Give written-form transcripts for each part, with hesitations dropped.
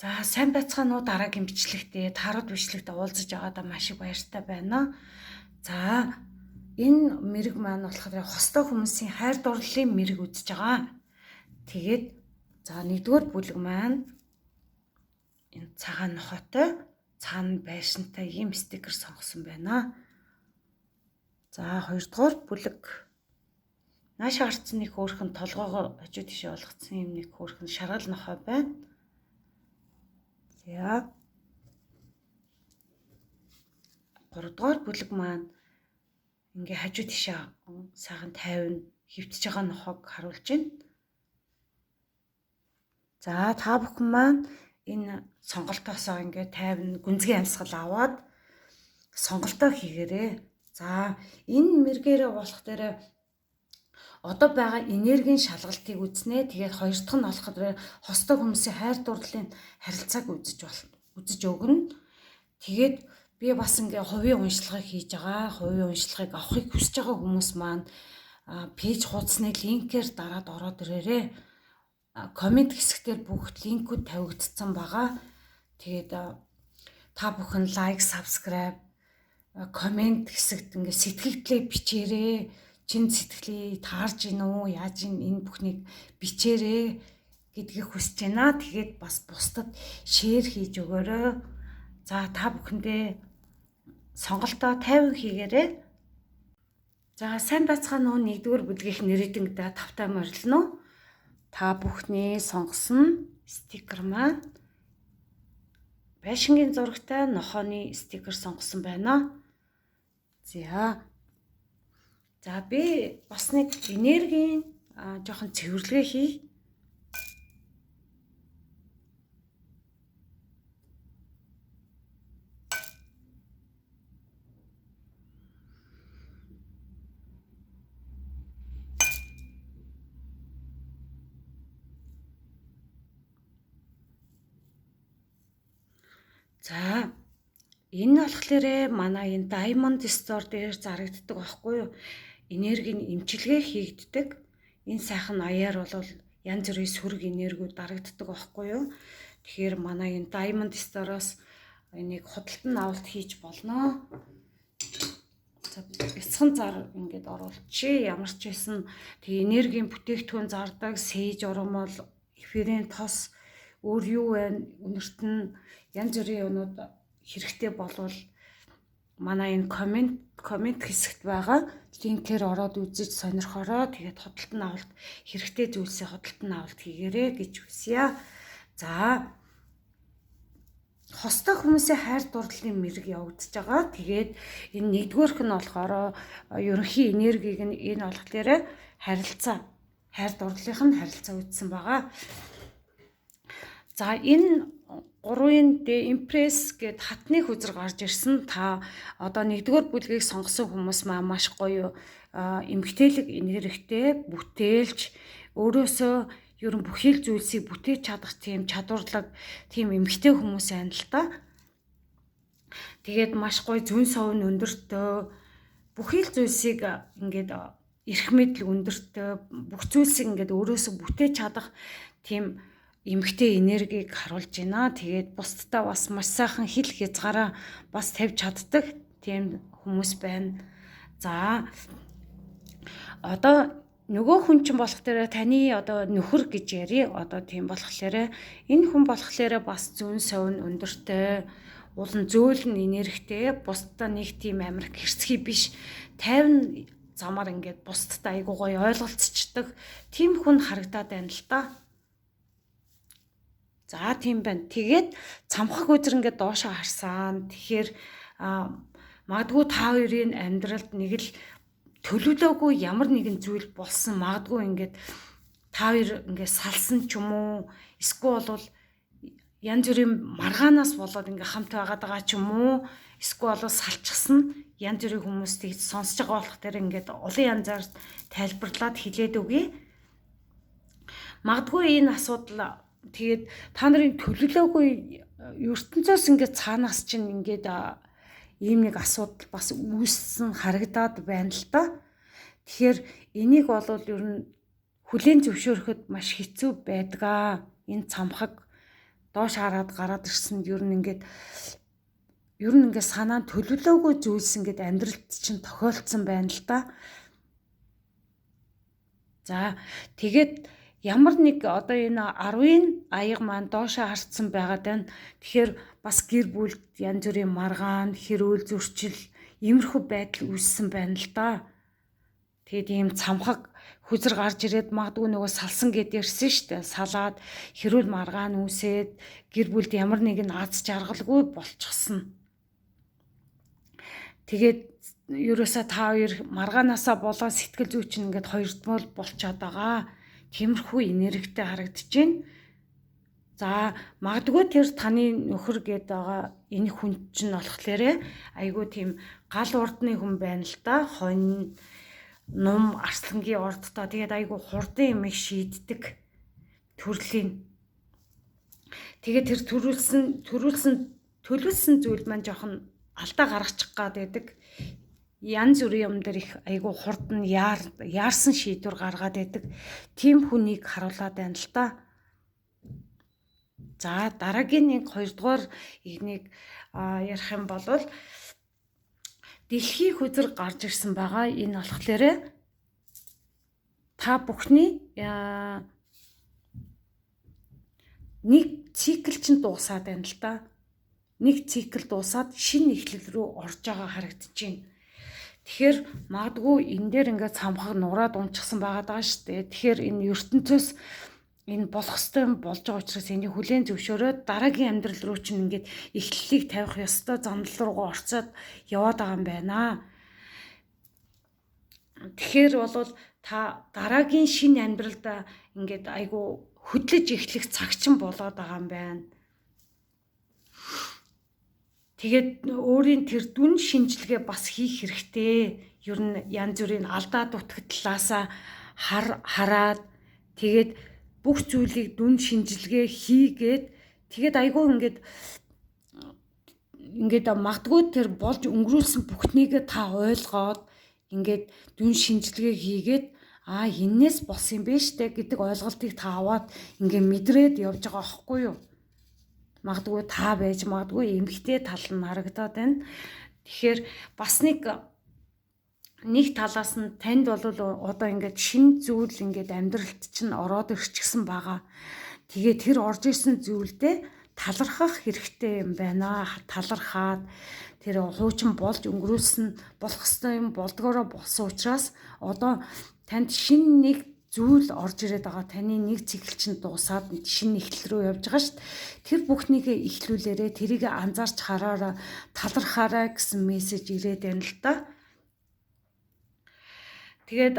За сайн байцгаана уу дараагийн бичлэгтээ тарууд бичлэгт уулзаж байгаадаа маш их баяртай байна. За энэ мэрэг маань болохоор хостой хүмүүсийн хайр дурлалын мэрэг үзэж байгаа. Тэгээд за нэгдүгээр бүлэг маань энэ цагаан нохойтой цаана байшинтай ийм стикер сонгосон байна. За хоёрдугаар бүлэг нааш харцсан нэг хөөрхөн толгоогоо хажуу тийшээ болгоцсон юм нэг хөөрхөн шаргал нохой байна. За 3 дугаар бүлэг маань ингээ хажуу тийшээ сайхан тайван хөвтөж байгаа нохойг харуулж байна. За та бүхэн маань энэ сонголтоосоо ингээ тайван гүнзгий амьсгал аваад сонголтоо хийгээрэй. За энэ мэргээрээ болох дээр одоо байгаа энергийн шалгалтыг үзнэ. Тэгээд хоёр дахь нь болохоор хостой хүмүүсийн хайр дурлалын харилцааг үзэж өгнө. Тэгээд би бас ингээ хувийн уншлагыг хийж байгаа. Хувийн уншлагыг авахыг хүсэж байгаа хүмүүс маань пэйж хуудасны линкээр дараад ороод ирээрэй. Коммент хэсгээр бүх линкүүд тавигдсан байгаа. Тэгээд та бүхэн лайк, subscribe, коммент хэсэгт ингээ сэтгэгдлээ бичээрэй. Чин сэтгэлээ таарж гин үү, яаж энэ бүхнийг бичээрэй гэдгийг хүсэж байна. Тэгээд бас бусдад шеэр хийж өгөөрэй. За та бүхэндээ сонголтоо тайван хийгээрэй. За сайн байцгаана уу нэгдүгээр бүлгийнх нэрийдэнгдээ тавтай морилно. Та бүхний сонгосон стикер маань байшингийн зурагтай нохооны стикер сонгосон байна. За би бас нэг энергийн жоохон цэвэрлэгээ хий. За энэ болохоор манай энэ Diamond Store дээр зарагддаг байхгүй юу? Энергийн эмчилгээ хийгддэг. Энэ сайхан аяар бол янз бүрийн сөрөг энергиуд дарагддаг байхгүй юу? Тэгэхээр манай энэ Diamond Store-оос энийг худалдан авалт хийж болно. За бяцхан зар ингээд оруулчих. Ямар ч байсан тэг энергийн бүтээгдэхүүн зардаг, сэж урам бол эфирийн тос өөр юу вэ? Өнөрт нь янз бүрийн юмуд хэрэгтэй болвол манай энэ коммент хэсэгт байгаа линкээр ороод үзэж сонирхороо. Тэгээд худалдан авалт хэрэгтэй зүйлсээ худалдан авалт хийгээрэй гэж хүсье. За хостой хүмүүсийн хайр дурлалын мэрэг явагдаж байгаа. Тэгээд энэ нэгдүгээрх нь болохоор ерөнхий энергийг нь энэ болохоор харилцаа, хайр дурлалынх нь харилцаа үзсэн байгаа. За энэ 3-ын импресс гэд хатны хүзэр гарч ирсэн. Та одоо нэгдүгээр бүлгийг сонгосон хүмүүс маань маш гоё эмгтээлэг энергитэй бүтээлч өөрөөсөө ер нь бүхий л зүйлсийг бүтээж чадах тийм чадварлаг тийм эмгтэй хүмүүс байна л да. Тэгээд маш гоё зүүн совн өндөртөө бүхий л зүйлсийг ингээд эрх мэдэл өндөртөө бүх зүйлсийг ингээд өөрөөсөө бүтээж чадах тийм эмгтэй энергийг харуулж байна. Тэгээд бусдаа бас маш сайхан хил хязгаараа бас тавьж чаддаг тийм хүмүүс байна. За одоо нөгөө хүн чинь болох дээр таны одоо нөхөр гэж яри. Одоо тийм болохоор энэ хүн болохоор бас зүүн совн өндөртэй, улан зөөлөн энергитэй, бусдаа нэг тийм амар хэрцгий биш, тайван замаар ингээд бусдаа айгуу гоё ойлголцчихдаг тийм хүн харагдаад байна л да. За тийм байна. Тэгээд цамхаг үзэр ингээд доошоо харсан. Тэгэхээр магадгүй та хоёрын амьдралд нэг л төлөвлөөгүй ямар нэгэн зүйл болсон. Магадгүй ингээд та хоёр ингээд салсан ч юм уу, эсвэл бол янз бүрийн маргаанаас болоод ингээд хамт байгаад байгаа ч юм уу, эсвэл бол салчихсан янз бүрийн хүмүүс тийж сонсож байгаа болох дээр ингээд олон янзаар тайлбарлаад хэлээд өгье. Магадгүй энэ асуудал тэгээд та нарын төлөвлөөгүй ертөнцөөс ингээд цаанаас чинь ингээд ийм нэг асуудал бас үүссэн харагдаад байна л да. Тэгэхээр энийг бол ер нь хүлээн зөвшөөрөхөд маш хэцүү байдаг. Энэ цамхаг доош хараад гараад ирсэн ер нь ингээд санаа төлөвлөөгүй зүйлс ингээд амьдралд чинь тохиолдсон байна л да. За тэгээд ямар нэг одоо энэ 10-ын аяга маань доошоо харцсан байгаад байна. Тэгэхээр бас гэр бүлд янз бүрийн маргаан, хэрүүл, зөрчил, иймэрхүү байдал үүссэн байна л да. Тэгээд ийм цамхаг хүзэр гарч ирээд магадгүй нөгөө салсан гэд ярьсан штэ. Салаад хэрүүл маргаан үүсээд гэр бүлд ямар нэгэн аз жаргалгүй болчихсон. Тэгээд ерөөсөө та хоёр маргаанасаа болоод сэтгэл зүй чинь ингээд хоёрдмол болчиход байгаа. Тиймэрхүү энергитэй харагдаж байна. За магадгүй тэр таны нөхөр гээд байгаа энэ хүн чинь болохоор айгүй тийм гал урдны хүн байна л да. Хонь ном арслангийн ордтой тэгээд айгүй хурдан юм их шийддэг төрлийн. Тэгээд тэр төлөвлөсөн зүйл маань жоохон алдаа гаргачих гад байдаг. Янз бүрийн юм дээр их айгүй хурдан яарсан шийдвэр гаргаад байдаг. Тим хүнийг харуулад байна л да. За дараагийн 2-дугаар игнийг ярих юм бол дэлхийн хүзэр гарч ирсэн байгаа. Энэ болохоор та бүхний нэг цикл чинь дуусаад байна л да. Нэг цикл дуусаад шинэ эхлэл рүү орж байгаа харагдаж байна. Тэгэхээр магадгүй энэ дээр ингээд цамхаг нураад унчихсан байгаа шүү дээ. Тэгэхээр энэ ертөнцөөс энэ болох ёстой юм болж байгаа учраас энийг хүлээн зөвшөөрөөд дараагийн амьдрал руу чинь ингээд эхлэлийг тавих ёстой замнал руугаа орцоод яваад байгаа юм байна. Тэгэхээр бол та дараагийн шинэ амьдралдаа ингээд айгу хөдлөж эхлэх цаг чинь болоод байгаа юм байна. Тэгээд өөрийн тэр дүн шинжилгээ бас хийх хэрэгтэй. Ер нь янз бүрийн алдаа дутагт талаасаа хараад тэгээд бүх зүйлийг дүн шинжилгээ хийгээд тэгээд айгүй ингээд магадгүй тэр болж өнгөрүүлсэн бүхнийг та ойлгоод ингээд дүн шинжилгээ хийгээд энээс болсон юм бэ штэ гэдэг ойлголтыг та аваад ингээд мэдрээд явж байгаа аахгүй юу? Магадгүй та байж магадгүй эмгтэй тал нь харагдаад байна. Тэгэхээр бас нэг талаас нь танд бол одоо ингээд шинэ зүйл ингээд амьдралд чинь ороод ирчихсэн байгаа. Тэгээ тэр орж ирсэн зүйлдээ талархах хэрэгтэй юм байна. Талархаад тэр хуучин болж өнгөрүүлсэн болох ёстой юм болдгоороо болсон учраас одоо танд шинэ нэг зүйл орж ирээд байгаа. Таны нэг цикл чинь дуусаад шинэ эхлэл рүү явж байгаа шүү дээ. Тэр бүхнийг эхлүүлээрээ тэрийг анзаарч хараараа талархаарай гэсэн мессеж ирээд байна л да. Тэгээд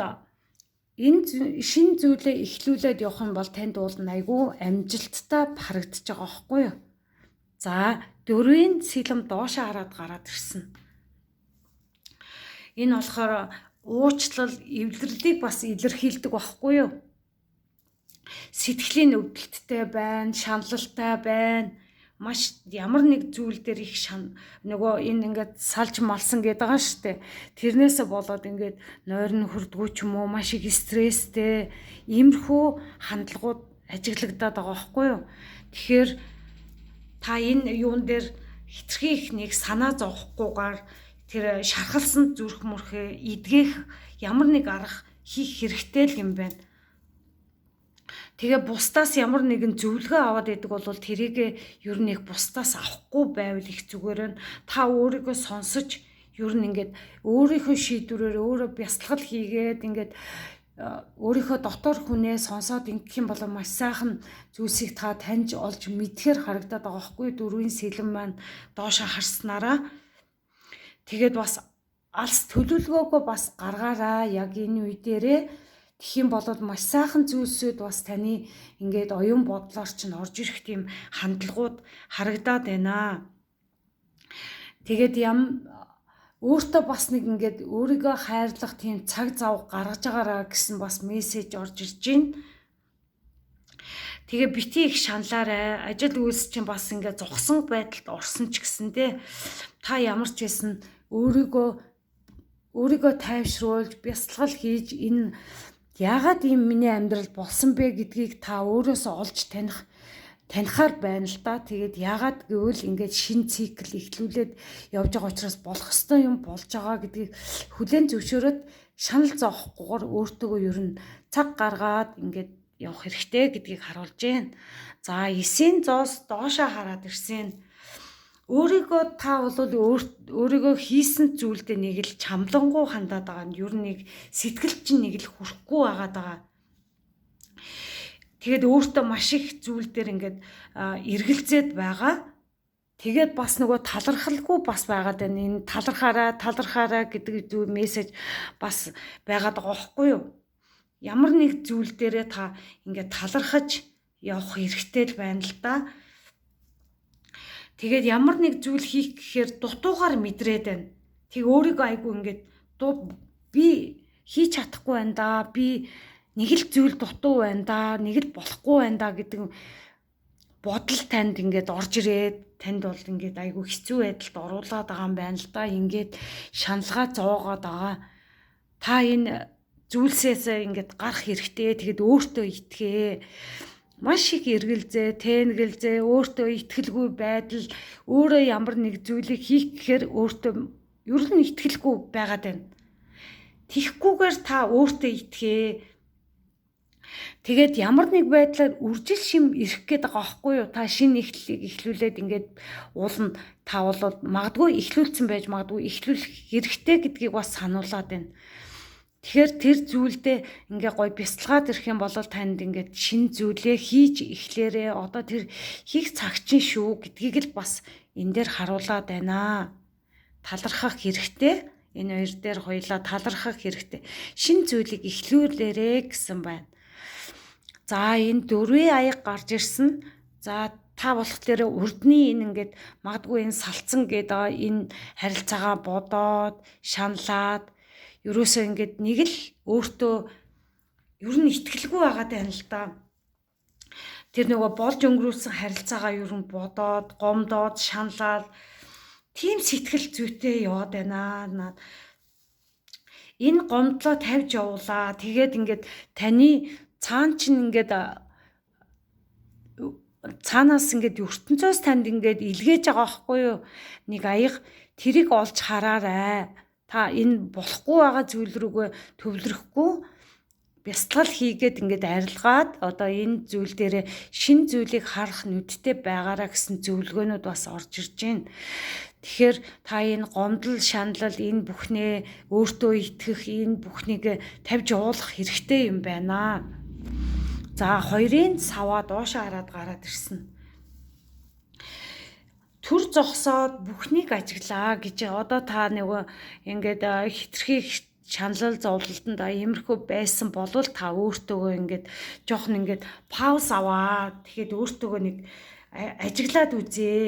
энэ шинэ зүйлээ эхлүүлээд явах юм бол танд бол айгүй амжилттай харагдаж байгаа байхгүй юу? За 4-ийн сэлэм доошоо хараад гараад ирсэн. Энэ болохоор уучлал, эвлэрлийг бас илэрхийлдэг байхгүй юу? Сэтгэлийн өвдөлттэй байна, шаналлтай байна. Маш ямар нэг зүйл дээр их нөгөө энэ ингээд салж малсан гэдэг байгаа шүү дээ. Тэрнээсээ болоод ингээд нойрны хүрдгүү ч юм уу маш их стресстэй, иймэрхүү хандлагууд ажиглагдаад байгаа байхгүй юу? Тэгэхээр та энэ юун дээр хитрхи их нэг санаа зовхгүйгээр тэр шархалсан зүрх мөрхөө эдгэх ямар нэг арга хийх хэрэгтэй л юм байна. Тэгээ бусдаас ямар нэгэн зөвлөгөө аваад идэг бол тэрийг ер нь их бусдаас авахгүй байвал их зүгээр нь та өөрийгөө сонсож ер нь ингээд өөрийнхөө шийдвэрээр өөрөө бясалгал хийгээд ингээд өөрийнхөө дотор хүнээ сонсоод ингэх юм бол маш сайхан зүйлсийг та таньж олж мэдхээр харагдаад байгаа байхгүй 4-ийн сэлэм маань доошоо харснараа тэгээд бас алс төлөвлөгөөгөө бас гаргаараа яг энэ үе дээрээ тэгэх юм бол маш сайхан зүйлсүүд бас таны ингээд оюун бодлоор чинь орж ирэх тийм хандлагууд харагдаад байна. Тэгээд өөртөө бас нэг ингээд өөрийгөө хайрлах тийм цаг зав гаргаж байгаараа гэсэн бас мессеж орж ирж байна. Тэгээ бити их шаналаарай. Ажил үйлс чинь бас ингээд зогсон байдалд орсон ч гэсэндээ та ямар ч байсан өөрийгөө тайвшруулж бясалгал хийж энэ яагаад ийм миний амьдрал болсон бэ гэдгийг та өөрөөсөө олж таних танихаар байна л да. Тэгээд яагаад гэвэл ингээд шин цикл эхлүүлээд явж байгаа учраас болох ёстой юм болж байгаа гэдгийг хүлээн зөвшөөрөөд шанал зовхгүйгээр өөртөөгөө ер нь цаг гаргаад ингээд явах хэрэгтэй гэдгийг харуулж байна. За 9-ийн зоос доошоо хараад ирсэн. Өөрийгөө та бол өөрийгөө хийсэн зүйлдээ нэг л чамлангуй хандаад байгаа нь ер нь нэг сэтгэл чинь нэг л хүрэхгүй байгаад байгаа. Тэгээд өөртөө маш их зүйл дээр ингээд эргэлзээд байгаа. Тэгээд бас нөгөө талархалгүй бас байгаад байна. Энэ талархаараа гэдэг зүйл мессеж бас байгаад байгаа байхгүй юу? Ямар нэг зүйл дээрээ та ингээд талархаж явах хэрэгтэй л байна л да. Тэгээд ямар нэг зүйл хийх гэхээр дутуугаар мэдрээд байна. Тэг өөрийгөө айгүй ингээд би хийж чадахгүй байна да. Би нэг л зүйл дутуу байна да. Нэг л болохгүй байна да гэдэг бодол танд ингээд орж ирээд танд бол ингээд айгүй хэцүү байдалд оруулаад байгаа юм байна л да. Ингээд шаналгаа зоогоод байгаа. Та энэ зүйлсээс ингээд гарах хэрэгтэй. Тэгэд өөртөө итгэе. Маш их эргэлзээ, тэнэгэлзээ, өөртөө итгэлгүй байдал, өөрөө ямар нэг зүйлийг хийх гэхээр өөртөө ер нь итгэлгүй байгаад байна. Тихгүйгээр та өөртөө итгэе. Тэгээд ямар нэг байдлаар үржил шим ирэх гээд байгаа байхгүй юу? Та шинэ эхлэлийг эхлүүлээд ингээд уулна. Та бол магадгүй эхлүүлсэн байж магадгүй эхлүүлэх хэрэгтэй гэдгийг бас сануулад байна. Тэгэхээр тэр зүйлдээ ингээ гой бяцлагаад ирэх юм бол танд ингээд шинэ зүйлээ хийж эхлээрээ одоо тэр хийх цаг чинь шүү гэдгийг л бас энэ дээр харуулад байна. Талархах хэрэгтэй. Энэ хоёр дээр хоёлаа талархах хэрэгтэй. Шинэ зүйлийг эхлүүлээрээ гэсэн байна. За энэ 4 аяг гарч ирсэн. За та болохоор урдны энэ ингээд магадгүй энэ салцсан гэдэг энэ харилцаагаа бодоод шаналаад ерөөсөө ингээд нэг л өөртөө ер нь итгэлгүй байгаад байна л да. Тэр нөгөө болж өнгөрүүлсэн харилцаагаа ер нь бодоод, гомдоод, шаналаад тийм сэтгэл зүйтэй яваад байна. Энэ гомдлоо тавьж явуулаа. Тэгээд ингээд таны цаана чинь ингээд цаанаас ингээд ертөнцөөс танд ингээд илгээж байгаа байхгүй юу? Нэг аяга тэрийг олж хараарай. Та энэ болохгүй байгаа зүйл рүүгээ төвлөрөхгүй бясалгал хийгээд ингээд арилгаад одоо энэ зүйл дээр шин зүйлийг харах нүдтэй байгаараа гэсэн зөвлөгөөнүүд бас орж ирж байна. Тэгэхээр та энэ гомдол, шаналл энэ бүхнээ өөртөө итгэх энэ бүхнийг тавьж явуулах хэрэгтэй юм байна. За 2-ын саваа доошоо хараад гараад ирсэн. Түр зогсоод бүхнийг ажиглаа гэж одоо та нөгөө ингээд хитрхи шаналл зовлолтонд иймэрхүү байсан болвол та өөртөөгөө ингээд жоохон ингээд пауз аваа. Тэгэхэд өөртөөгөө нэг ажиглаад үзээ.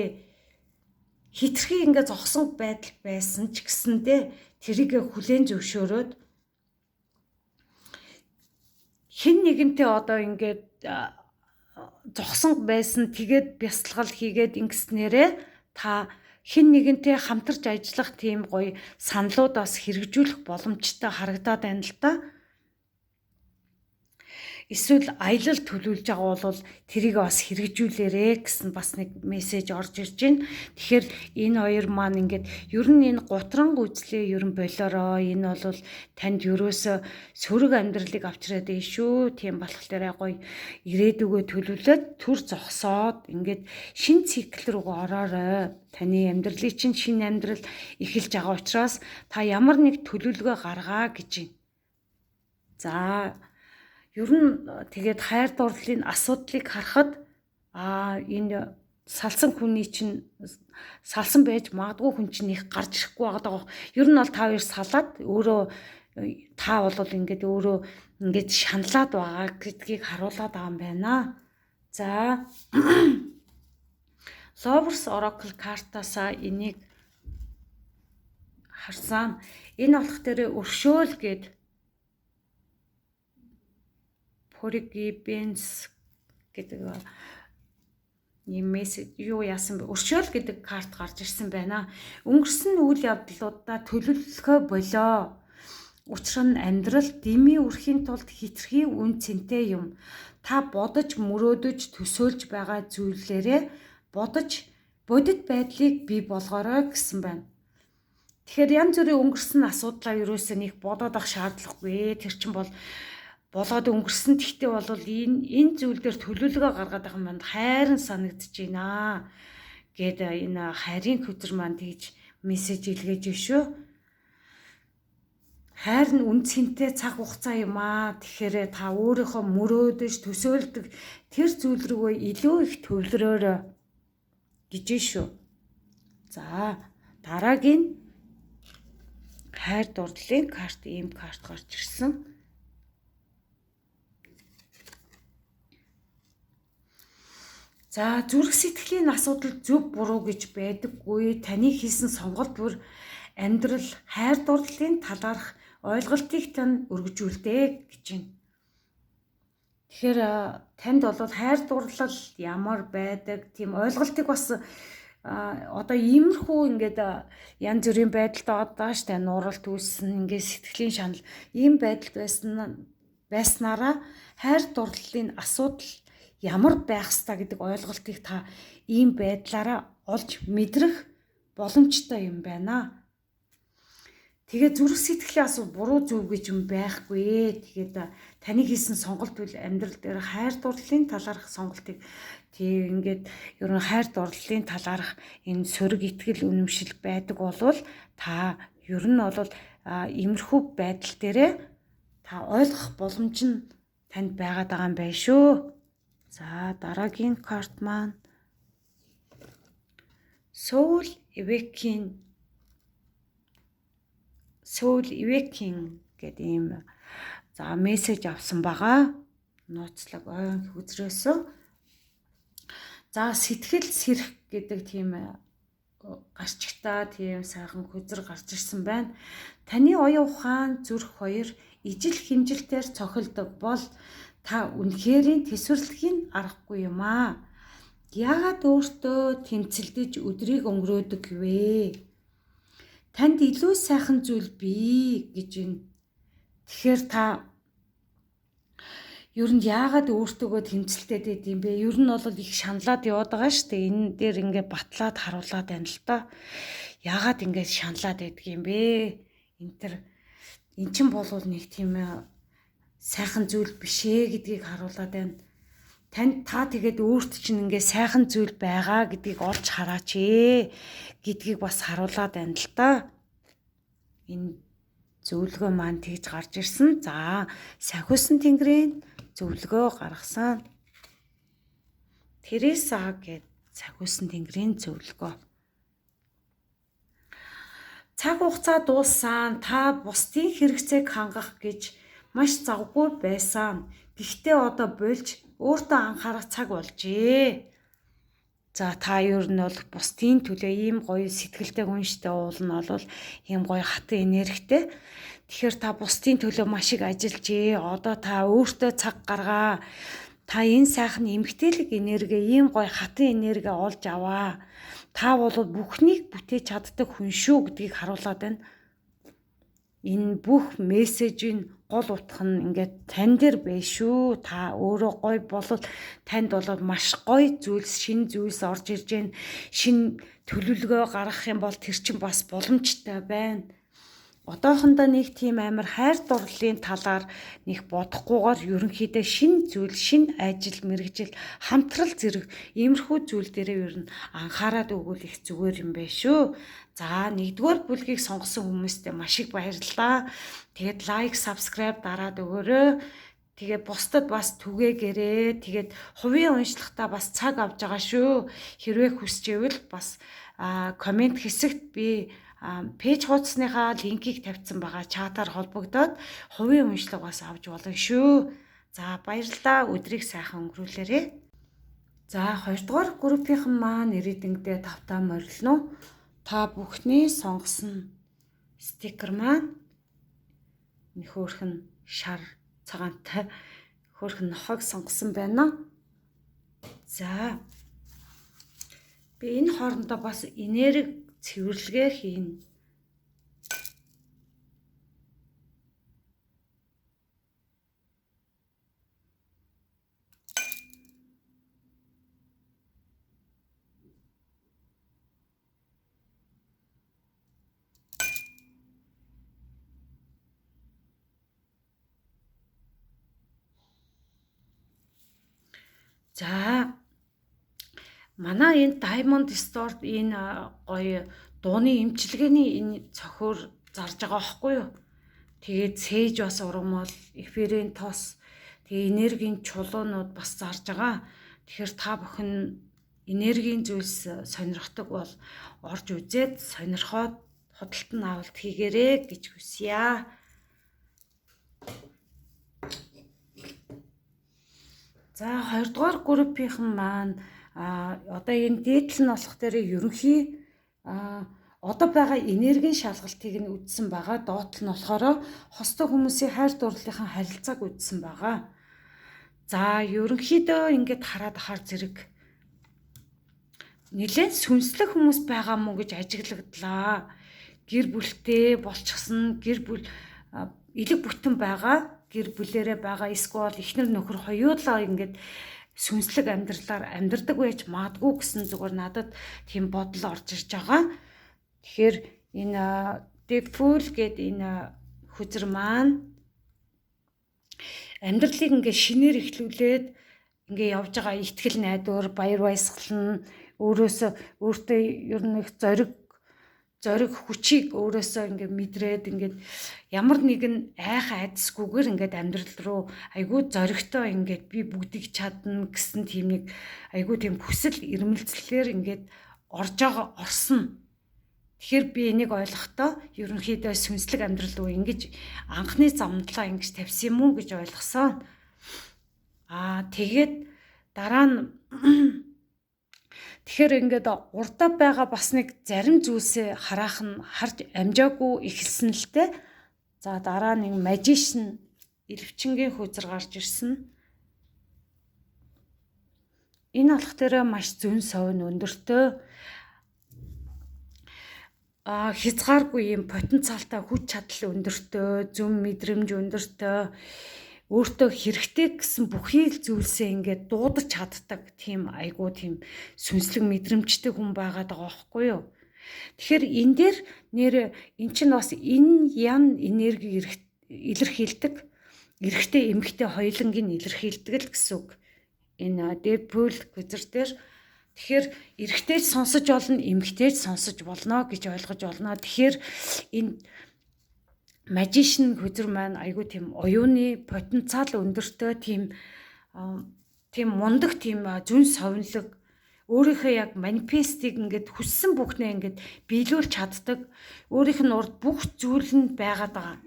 Хитрхи ингээд зогсон байдал байсан ч гэсэндээ тэрийг хүлээн зөвшөөрөөд хэн нэгэнтэй одоо ингээд зогсон байсан тэгээд бясалгал хийгээд ингэснээрээ та хэн нэгэнтэй хамтарч ажиллах тийм гоё саналууд бас хэрэгжүүлэх боломжтой харагдаад байна л да. Эсвэл аялал төлөвлөж байгаа бол тэрийг бас хэрэгжүүлээрэ гэсэн бас нэг мессеж орж ирж байна. Тэгэхээр энэ хоёр маань ингээд ер нь энэ гутран үзлээ ер нь болоороо энэ бол танд ерөөсө сөрөг амьдралыг авчираад ээ шүү. Тийм болохоор гоё ирээдүгөө төлөвлөд төр зогсоод ингээд шин цикл рүү ороорой. Таны амьдралын чинь шинэ амьдрал эхэлж байгаа учраас та ямар нэг төлөвлөгөө гаргаа гэж байна. За ер нь тэгээд хайр дурлалын асуудлыг харахад энэ салсан хүний чинь салсан байж магадгүй хүн чинь их гарч ирэхгүй байгаа. Ер нь бол та хоёр салаад өөрөө та бол ингээд өөрөө ингээд шаналаад байгаа гэдгийг харуулад байгаа юм байна. За Lovers Oracle картаасаа энийг харсан. Энэ болох дээр өршөөл гээд Forgiveness гэдэг юм мессеж юу яасан бэ? Өршөөл гэдэг карт гарч ирсэн байна. Өнгөрсөн үйл явдлуудаа төлөвлөхөө болоо. Учир нь амьдрал дэмий үрхийн тулд хитрхи үн цэнтэй юм. та бодож, мөрөөдөж, төсөөлж байгаа зүйлээрээ бодож бодит байдлыг бий болгоорой гэсэн байна. Тэгэхээр янз бүрийн өнгөрсөн асуудлаа ерөөсөө нэг бодоод ах шаардлагагүй. Тэр чинь бол болоод өнгөрсөн. Тэгтээ бол энэ зүйл дээр төлөвлөгөө гаргаад байгаа юм байна. Хайрын санагдаж байна гэд энэ хайрын хөтөр маань тэгж мессеж илгээж шүү. Хайр нь үнцэнтэй цаг хугацаа юм аа. Тэгэхээр та өөрийнхөө мөрөөдөж төсөөлдөг тэр зүйл рүүгээ илүү их төвлөрөөрэй гэж шүү. За дараагийн хайр дурлалын карт, ийм карт гарч ирсэн. За зүрх сэтгэлийн асуудал зөв буруу гэж байдаггүй. Таны хийсэн сонголт бүр амьдрал хайр дурлалын талаарх ойлголтыг тань өргөжүүлдэг гэж байна. Тэгэхээр танд бол хайр дурлал ямар байдаг тийм ойлголтыг бас одоо иймэрхүү ингээд янз бүрийн байдалд байгаа штэ, нуралт үүссэн, ингээд сэтгэлийн шанал ийм байдал байснараа хайр дурлалын асуудал ямар байх ёстой гэдэг ойлголтыг та ийм байдлаараа олж мэдрэх боломжтой юм байна. Тэгээ зүрх сэтгэлийн асуудал буруу зөв гэж юм байхгүй. Тэгээд таны хийсэн сонголт үл амьдрал дээр хайр дурлалын талаарх сонголтыг тийм ингээд ер нь хайр дурлалын талаарх энэ сөрөг итгэл үнэмшил байдаг болвол та ер нь бол иймэрхүү байдал дээрээ та ойлгох боломж нь танд байгаад байгаа юм байна шүү. За дараагийн карт маань Soul Awakening гэдэг ийм за мессеж авсан байгаа. Нууцлаг ойн хүзрээсөө. За сэтгэл сэрэх гэдэг тийм гарчигтаа тийм сайхан хүзэр гарч ирсэн байна. Таны оюун ухаан зүрх хоёр ижил хэмжилтээр цохилдог бол та үнэхэрийн тэсвэрлэхийн аргагүй юм аа. Яагаад өөртөө тэмцэлдэж өдрийг өнгөрөөдөг вэ? Танд илүү сайхан зүйл бий гэж байна. Тэгэхээр та ер нь яагаад өөртөөгөө тэмцэлтэд байд юм бэ? Ер нь бол их шаналаад яваад байгаа шүү дээ. Энэ дээр ингээд батлаад харуулад байна л та. Яагаад ингээд шаналаад байдаг юм бэ? Эн чинь болвол нэг тийм сайхан зүйл биш ээ гэдгийг харуулад байна. Танд та тэгээд өөрт чинь ингээ сайхан зүйл байгаа гэдгийг олж хараач ээ гэдгийг бас харуулад байна л та. Энэ зөвлөгөө маань тэгж гарч ирсэн. За Сахиусан тэнгэрийн зөвлөгөө гаргасан. Тереса гэд Сахиусан тэнгэрийн зөвлөгөө. Цаг хугацаа дууссан. Та бусдын хэрэгцээг хангах гэж маш завгүй байсан. Гэхдээ одоо болж өөртөө анхаарах цаг болжээ. За та ер нь бол бусдын төлөө ийм гоё сэтгэлтэй хүнштэй уул нь бол ийм гоё хатан энергитэй. Тэгэхээр та бусдын төлөө маш их ажиллажээ. Одоо та өөртөө цаг гаргаа. Та энэ сайхан эмгтээлэг энерги, ийм гоё хатан энерги олж аваа. Та бол бүхнийг бүтээж чаддаг хүн шүү гэдгийг харуулад байна. Энэ бүх мессежийн гол утга нь ингээд тань дээр бай шүү. Та өөрөө гоё болол танд бол маш гоё зүйлс, шинэ зүйлс орж ирж гэн. Шинэ төлөвлөгөө гаргах юм бол тэр чинь бас боломжтой байна. Одоохондоо нэг тийм амар хайр дурлалын талаар нэг бодохгүйгээр ерөнхийдөө шинэ зүйл, шинэ ажил, мэргэжил, хамтрал зэрэг иймэрхүү зүйл дээрээ ер нь анхаарал өгвөл их зүгээр юм байна шүү. За нэгдүгээр бүлгийг сонгосон хүмүүстээ маш их баярлалаа. Тэгээд лайк, subscribe дараад өгөөрэй. Тэгээд бусдад бас түгээгээрэй. Тэгээд хувийн уншлагатаа бас цаг авч байгаа шүү. Хэрвээ хүсчээвэл бас комент хэсэгт би пэйж хуудасныхаа линкийг тавьсан байгаа. Чатаар холбогдоод хувийн уншлага бас авч болно шүү. За баярлалаа. Өдрийг сайхан өнгөрүүлээрэй. За 2 дугаар группийнхан маань ирээдүйдээ тавтаа морилно. Та бүхний сонгосон стикер маань нөхөрхөн шар цагаантай хөрхөн нохойг сонгосон байна. За би энэ хоорондоо бас энерги цэвэрлэгээ хийн. За манай энэ Diamond Store энэ гоё дууны эмчилгээний энэ цохиур зарж байгаа байхгүй юу? Тэгээд сээж бас ургамал, эфирийн тос, тэгээ энергийн чулуунууд бас зарж байгаа. Тэгэхээр та бүхэн энергийн зүйлс сонирхдаг бол орж үзээд сонирхоод худалдан авалт хийгээрэй гэж хүсье. За 2 дугаар группийнхэн маань одоо энэ дээдл нь болох дээр ерөнхий одоо байгаа энергийн шалгалтыг нь үзсэн байгаа. Доотл нь болохоор хостой хүмүүсийн хайр дурлалын харилцааг үзсэн байгаа. За ерөнхийдөө ингээд хараад ахаар зэрэг нэлээд сүнслэг хүмүүс байгаа мó гэж ажиглагдлаа. Гэр бүлтэй болчихсон, гэр бүл элэг бүтэн байгаа, гэр бүлээрээ байгаа, эсвэл эхнэр нөхөр хоёулаа ингээд сүнслэг амьдралаар амьдардаг байж магадгүй гэсэн зүгээр надад тийм бодол орж ирж байгаа. Тэгэхээр энэ Deadpool гэдэг энэ хүзэр маань амьдралыг ингээ шинээр эхлүүлээд ингээ явж байгаа итгэл найдвар, баяр баясгалан, өөртөө ер нь их зориг хүчийг өөрөөсөө ингээ мэдрээд ингээ ямар нэгэн айх айдсгүйгээр ингээ амьдрал руу айгүй зоригтой ингээ би бүгдийг чадна гэсэн тийм нэг айгүй тийм хүсэл эрмэлзлээр ингээ орсон. Тэгэхээр би энийг ойлгохдоо ерөнхийдөө сүнслэг амьдрал руу ингэж анхны замналаа ингэж тавьсан юм уу гэж ойлгосон. Тэгээд дараа нь тэгэхээр ингээд урдаа байгаа бас нэг зарим зүйлсээ харж амжаагүй эхэлсэн л те. За дараа нэг magician элвчингийн хүзэр гарч ирсэн. Энэ алах дээр маш зүүн совин өндөртэй хязгааргүй юм потенциалтай хүч чадал өндөртэй, зөв мэдрэмж өндөртэй, өөртөө хэрэгтэй гэсэн бүхий л зүйлсээ ингээд дуудаж чаддаг тийм айгуу тийм сүнслэг мэдрэмжтэй хүн байгаад байгаа байхгүй юу? Тэгэхээр энэ дээр нэр эн чинь бас энэ ян энерги илэрхийлдэг, эрэгтэй эмэгтэй хоёулангийн илэрхийлдэг л гэсэн үг. Энэ Deadpool хүзэр дээр тэгэхээр эрэгтэй сонсож болно, эмэгтэй сонсож болно гэж ойлгож болно. Тэгэхээр энэ magician хүзэр маань айгүй тийм оюуны потенциал өндөртэй тийм мундаг тийм зүн совинлог өөрийнхөө яг манифестыг ингээд хүссэн бүхнээ ингээд биелүүлж чаддаг. Өөрийнх нь урд бүх зүйл нь байгаад байгаа.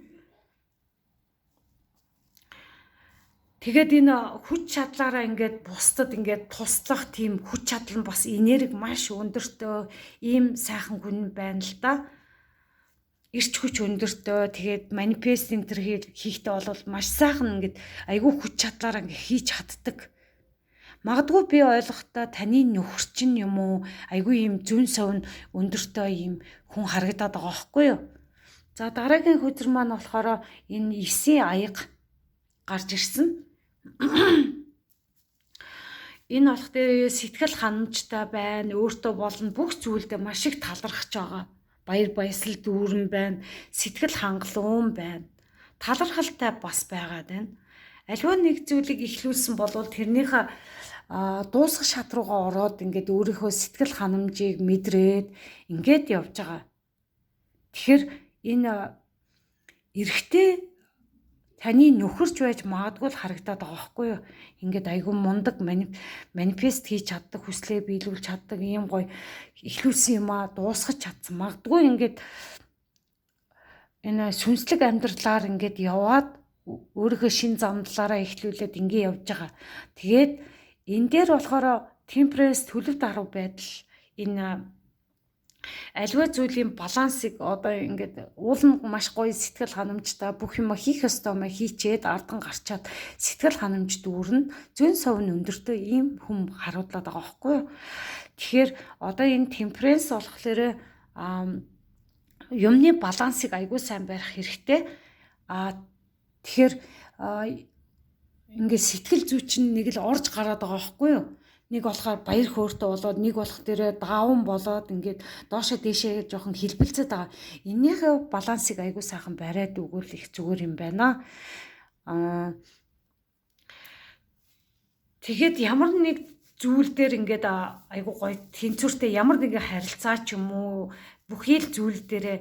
Тэгээд энэ хүч чадлаараа ингээд бусдад ингээд туслах тийм хүч чадал нь бас энерги маш өндөртэй ийм сайхан хүн байна л да. Ирч хүч өндөртэй тэгээд манифест энтер хийхдээ бол маш сайхан ингээд айгүй хүч чадлаараа ингээд хийж чаддаг. Магадгүй би ойлгохдоо таны нөхөр чинь юм уу айгүй ийм зүн совн өндөртэй ийм хүн харагдаад байгаа байхгүй юу? За дараагийн хүзэр маань болохоор энэ 9 аяга гарч ирсэн. Энэ болох дээр сэтгэл ханамжтай байна, өөртөө болон бүх зүйлдээ маш их талархаж байгаа. Баяр баясгал дүүрэн байна, сэтгэл хангалуун байна. Талархалтай бас байгаад байна. Аливаа нэг зүйлийг ихлүүлсэн бол тэрнийхээ дуусах шат руугаа ороод ингээд өөрийнхөө сэтгэл ханамжийг мэдрээд ингээд явж байгаа. Тэгэхээр энэ эрэгтэй таны нөхөрч байж магадгүй л харагдаад байгаа байхгүй юу? Ингээд айгүй мундаг манифест хийж чаддаг, хүслээ биелүүлж чаддаг ийм гоё ихлүүлсэн юм дуусгаж чадсан. Магадгүй ингээд энэ сүнслэг амьдралаар ингээд яваад өөрийнхөө шин замналаараа ихлүүлээд ингээд явж байгаа. Тэгээд энэ дээр болохоор темперес төлөв даруй байдал энэ аливаа зүйлийн балансыг одоо ингээд уул нь маш гоё сэтгэл ханамжтай бүх юм хийх ёстой юм хийчээд ардан гарчаад сэтгэл ханамж дүүрнэ зүүн совн өндөртөө ийм хүм харуулдаг байгаа байхгүй юу. Тэгэхээр одоо энэ темперенс болохоор юмны балансыг айгүй сайн барих хэрэгтэй. Тэгэхээр ингээд сэтгэл зүй чинь нэг л орж гараад байгаа байхгүй юу. Нэг болохоор баяр хөөртэй болоод нэг болох дээрээ даавн болоод ингээд доошоо дээшээ жоохон хилбэлцээд байгаа. Энийхээ балансыг айгүй сайхан бариад өгвөл их зүгээр юм байна. Тэгээд ямар нэг зүйл дээр ингээд айгуу гоё тэнцвэртэй ямар нэгэн харилцаа ч юм уу бүхий л зүйл дээрээ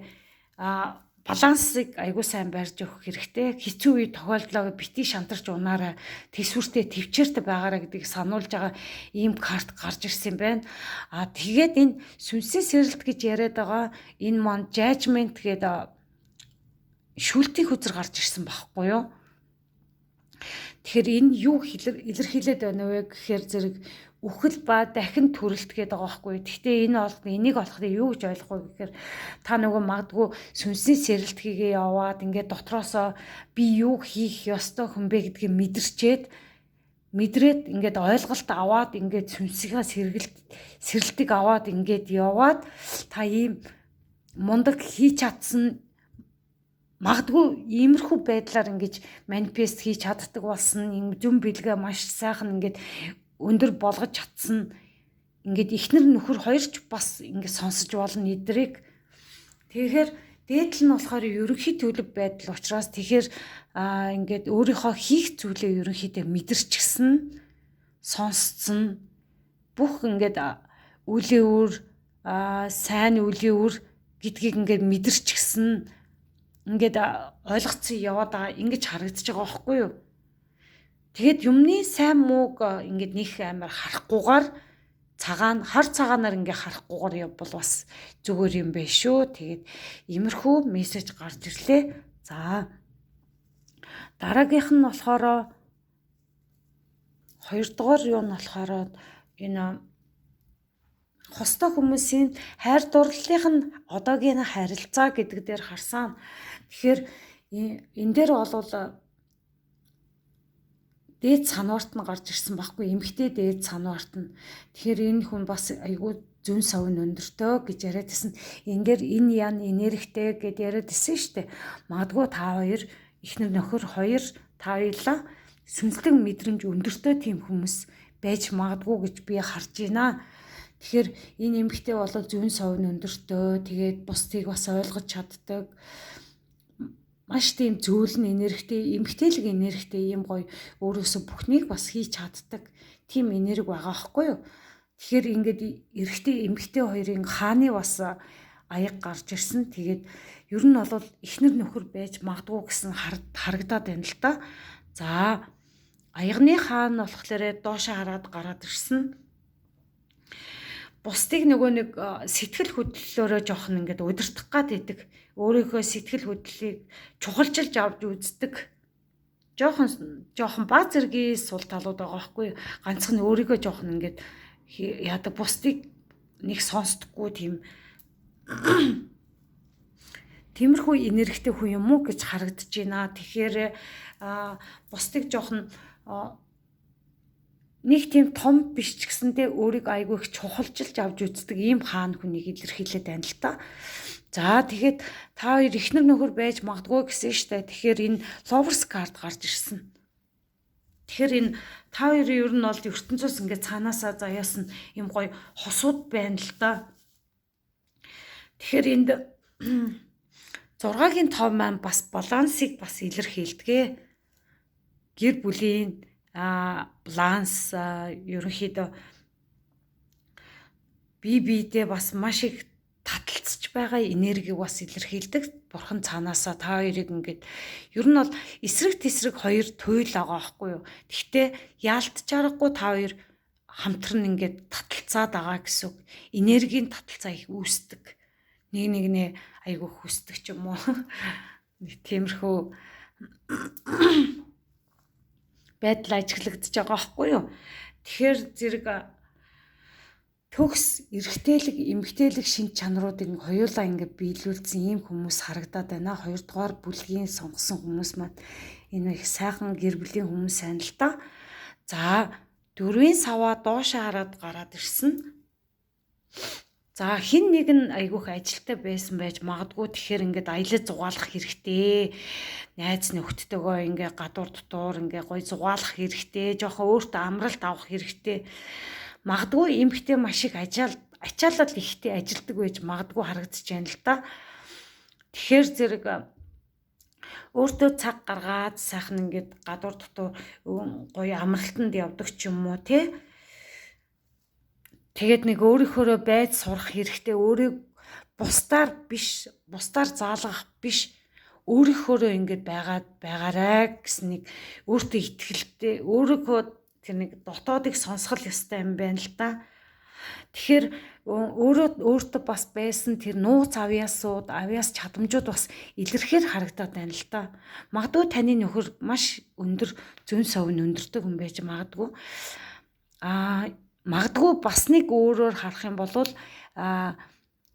балансыг айгуу сайн барьж өгөх хэрэгтэй. Хэцүү үе тохиолдлоо бити шантарч унаараа төсвөртэй төвчээртэй байгаараа гэдгийг сануулж байгаа ийм карт гарч ирсэн байна. Тэгээд энэ сүнсийн сэрэлт гэж яриад байгаа энэ маань judgment гэдэг шүүлтийн хөзөр гарч ирсэн байхгүй юу? Тэгэхээр энэ юу илэрхийлээд байна вэ гэхээр зэрэг үхэл ба дахин төрөлт гэдэг байгаа байхгүй. Гэхдээ энийг олоход юу гэж ойлгох вэ гэхээр та нөгөө магадгүй сүнсний сэрэлт хийгээ яваад ингээд дотроосоо би юу хийх ёстой хүн бэ гэдгийг мэдрээд ингээд ойлголт аваад ингээд сүнсийнхаа сэрэлтийг аваад ингээд яваад та ийм мундаг хийж чадсан магадгүй иймэрхүү байдлаар ингэж манифест хийж чаддаг болсон юм зүн бэлгээ маш сайхан ингээд өндөр болгож чадсан ингээд ихнэр нөхөр хоёрч бас ингээд сонсож болно эдрийг. Тэгэхээр дээдл нь болохоор ерөнхий төлөв байдал учраас тэгэхээр ингээд өөрийнхөө хийх зүйлээ ерөнхийдөө мэдэрчгсэн сонсцсон бүх ингээд үлийн үр сайн үлийн үр гэдгийг ингээд мэдэрчгсэн ингээд ойлгоцсон яваад байгаа ингэж харагдаж байгаа байхгүй юу? Тэгэд юмны сайн мууг ингээд нэг амар харахгүйгээр хар цагаанаар ингээд харахгүйгээр явбал бас зүгээр юм байна шүү. Тэгээд иймэрхүү мессеж гарч ирлээ. За дараагийнх нь болохоор хоёрдугаар юу нь болохоор энэ хостой хүмүүсийн хайр дурлалынх нь одоогийн харилцаа гэдэг дээр харсан. Тэгэхээр энэ дээр бол дээд санварт нь гарч ирсэн байхгүй эмгтэй дээд санварт нь. Тэгэхээр энэ хүн бас айгүй зүүн совын өндөртэй гэж яриад байсан. Энэ дээр энэ ян энергитэй гэд яриад байсан шүү дээ. Магадгүй та хоёр эхнэр нөхөр хоёр та хоёулаа сүнслэг мэдрэмж өндөртэй тийм хүмүүс байж магадгүй гэж би харж байна. Тэгэхээр энэ эмгтэй бол зүүн совын өндөртэй тэгээд бусдыг бас ойлгож чаддаг. Маш тийм зөөлөн энергитэй, эмгтээлэг энергитэй юм гоё өөрөөсөө бүхнийг бас хийж чаддаг тийм энерги байгаа байхгүй юу? Тэгэхээр ингээд эмгтэй хоёрын хааны бас аяг гарч ирсэн. Тэгээд ер нь бол эхнэр нөхөр байж магадгүй гэсэн харагдаад байна л да. За аягны хаан болохоор доошоо хараад гараад ирсэн. Бусдыг нөгөө нэг сэтгэл хөдлөлөөрөө жоохон ингээд удирдах гад идэг. Өөрийнхөө сэтгэл хөдлөлийг чухалчилж авч үздэг. Жоохон баа зэргийн сул талууд байгаа байхгүй юу? Ганцхан өөрийгөө жоохон ингээд яадаг бусдыг нэг сонсдоггүй тийм тиймэрхүү энергитэй хүн юм уу гэж харагдаж байна. Тэгэхээр бусдыг жоохон нэг тийм том биш ч гэсэндээ өөрийг айгүй их чухалчилж авч үздэг ийм хаан хүнийг илэрхийлээд байна л та. За тэгээд та хоёр эхнэр нөхөр байж магадгүй гэсэн штэ. Тэгэхээр энэ Lovers card гарч ирсэн. Тэгэхээр энэ та хоёрын ер нь бол ертөнцөөс ингээд цаанаасаа заяасан юм гоё хосууд байна л да. Тэгэхээр энд 6-гийн тов маань бас балансыг бас илэрхийлдэг. Гэр бүлийн баланс ерөнхийдөө бие биедээ бас маш их таталцж байгаа энергийг бас илэрхийлдэг. Бурхан цаанаасаа та хоёрыг ингээд ер нь бол эсрэг тесрэг хоёр туйл байгаа байхгүй юу. Гэхдээ яалтч аргагүй та хоёр хамтран ингээд таталцаад байгаа гэсэн үг. Энергийн таталцаа их үүсдэг. Нэг айгүй хүсдэг ч юм уу. Нэг тиймэрхүү байдал ажиглагдаж байгаа байхгүй юу. Тэгэхээр зэрэг төгс эргэтэлэг эмгтээлэг шин чанаруудыг хоёулаа ингээд биелүүлсэн ийм хүмүүс харагдаад байна. 2 дугаар бүлгийн сонгосон хүмүүс маань энэ их сайхан гэр бүлийн хүмүүс байна л та. За 4-ийн саваа доошоо хараад гараад ирсэн. За хин нэг нь айгүйх ажилтай байсан байж магадгүй тэгэхээр ингээд аялал зугаалах хэрэгтэй. Найз нөхдөдөө ингээд гадуур дотуур ингээд гой зугаалах хэрэгтэй. Жохон өөртөө амралт авах хэрэгтэй. Магадгүй эмхтэй маш их ачаалал ихтэй ажилдаг байж магадгүй харагдаж байна л да. Тэгэхээр зэрэг өөртөө цаг гаргаад сайхан ингээд гадуур дотор гоё амралтанд явдаг ч юм уу тий. Тэгээд нэг өөрийнхөө байж сурах хэрэгтэй, өөрийг бусдаар заалгах биш, өөрийнхөө ингээд байгаарай гэсэн нэг өөртөө итгэлтэй, өөрийнхөө тэр нэг дотоодыг сонсгол ёстой юм байна л да. Тэгэхээр өөртөө бас байсан тэр нууц авьяас чадамжууд бас илэрхээр харагдаад байна л да. Магадгүй таны нөхөр маш өндөр зүүн совн өндөртэй хүн байж магадгүй. Магадгүй бас нэг өөрөөр харах юм бол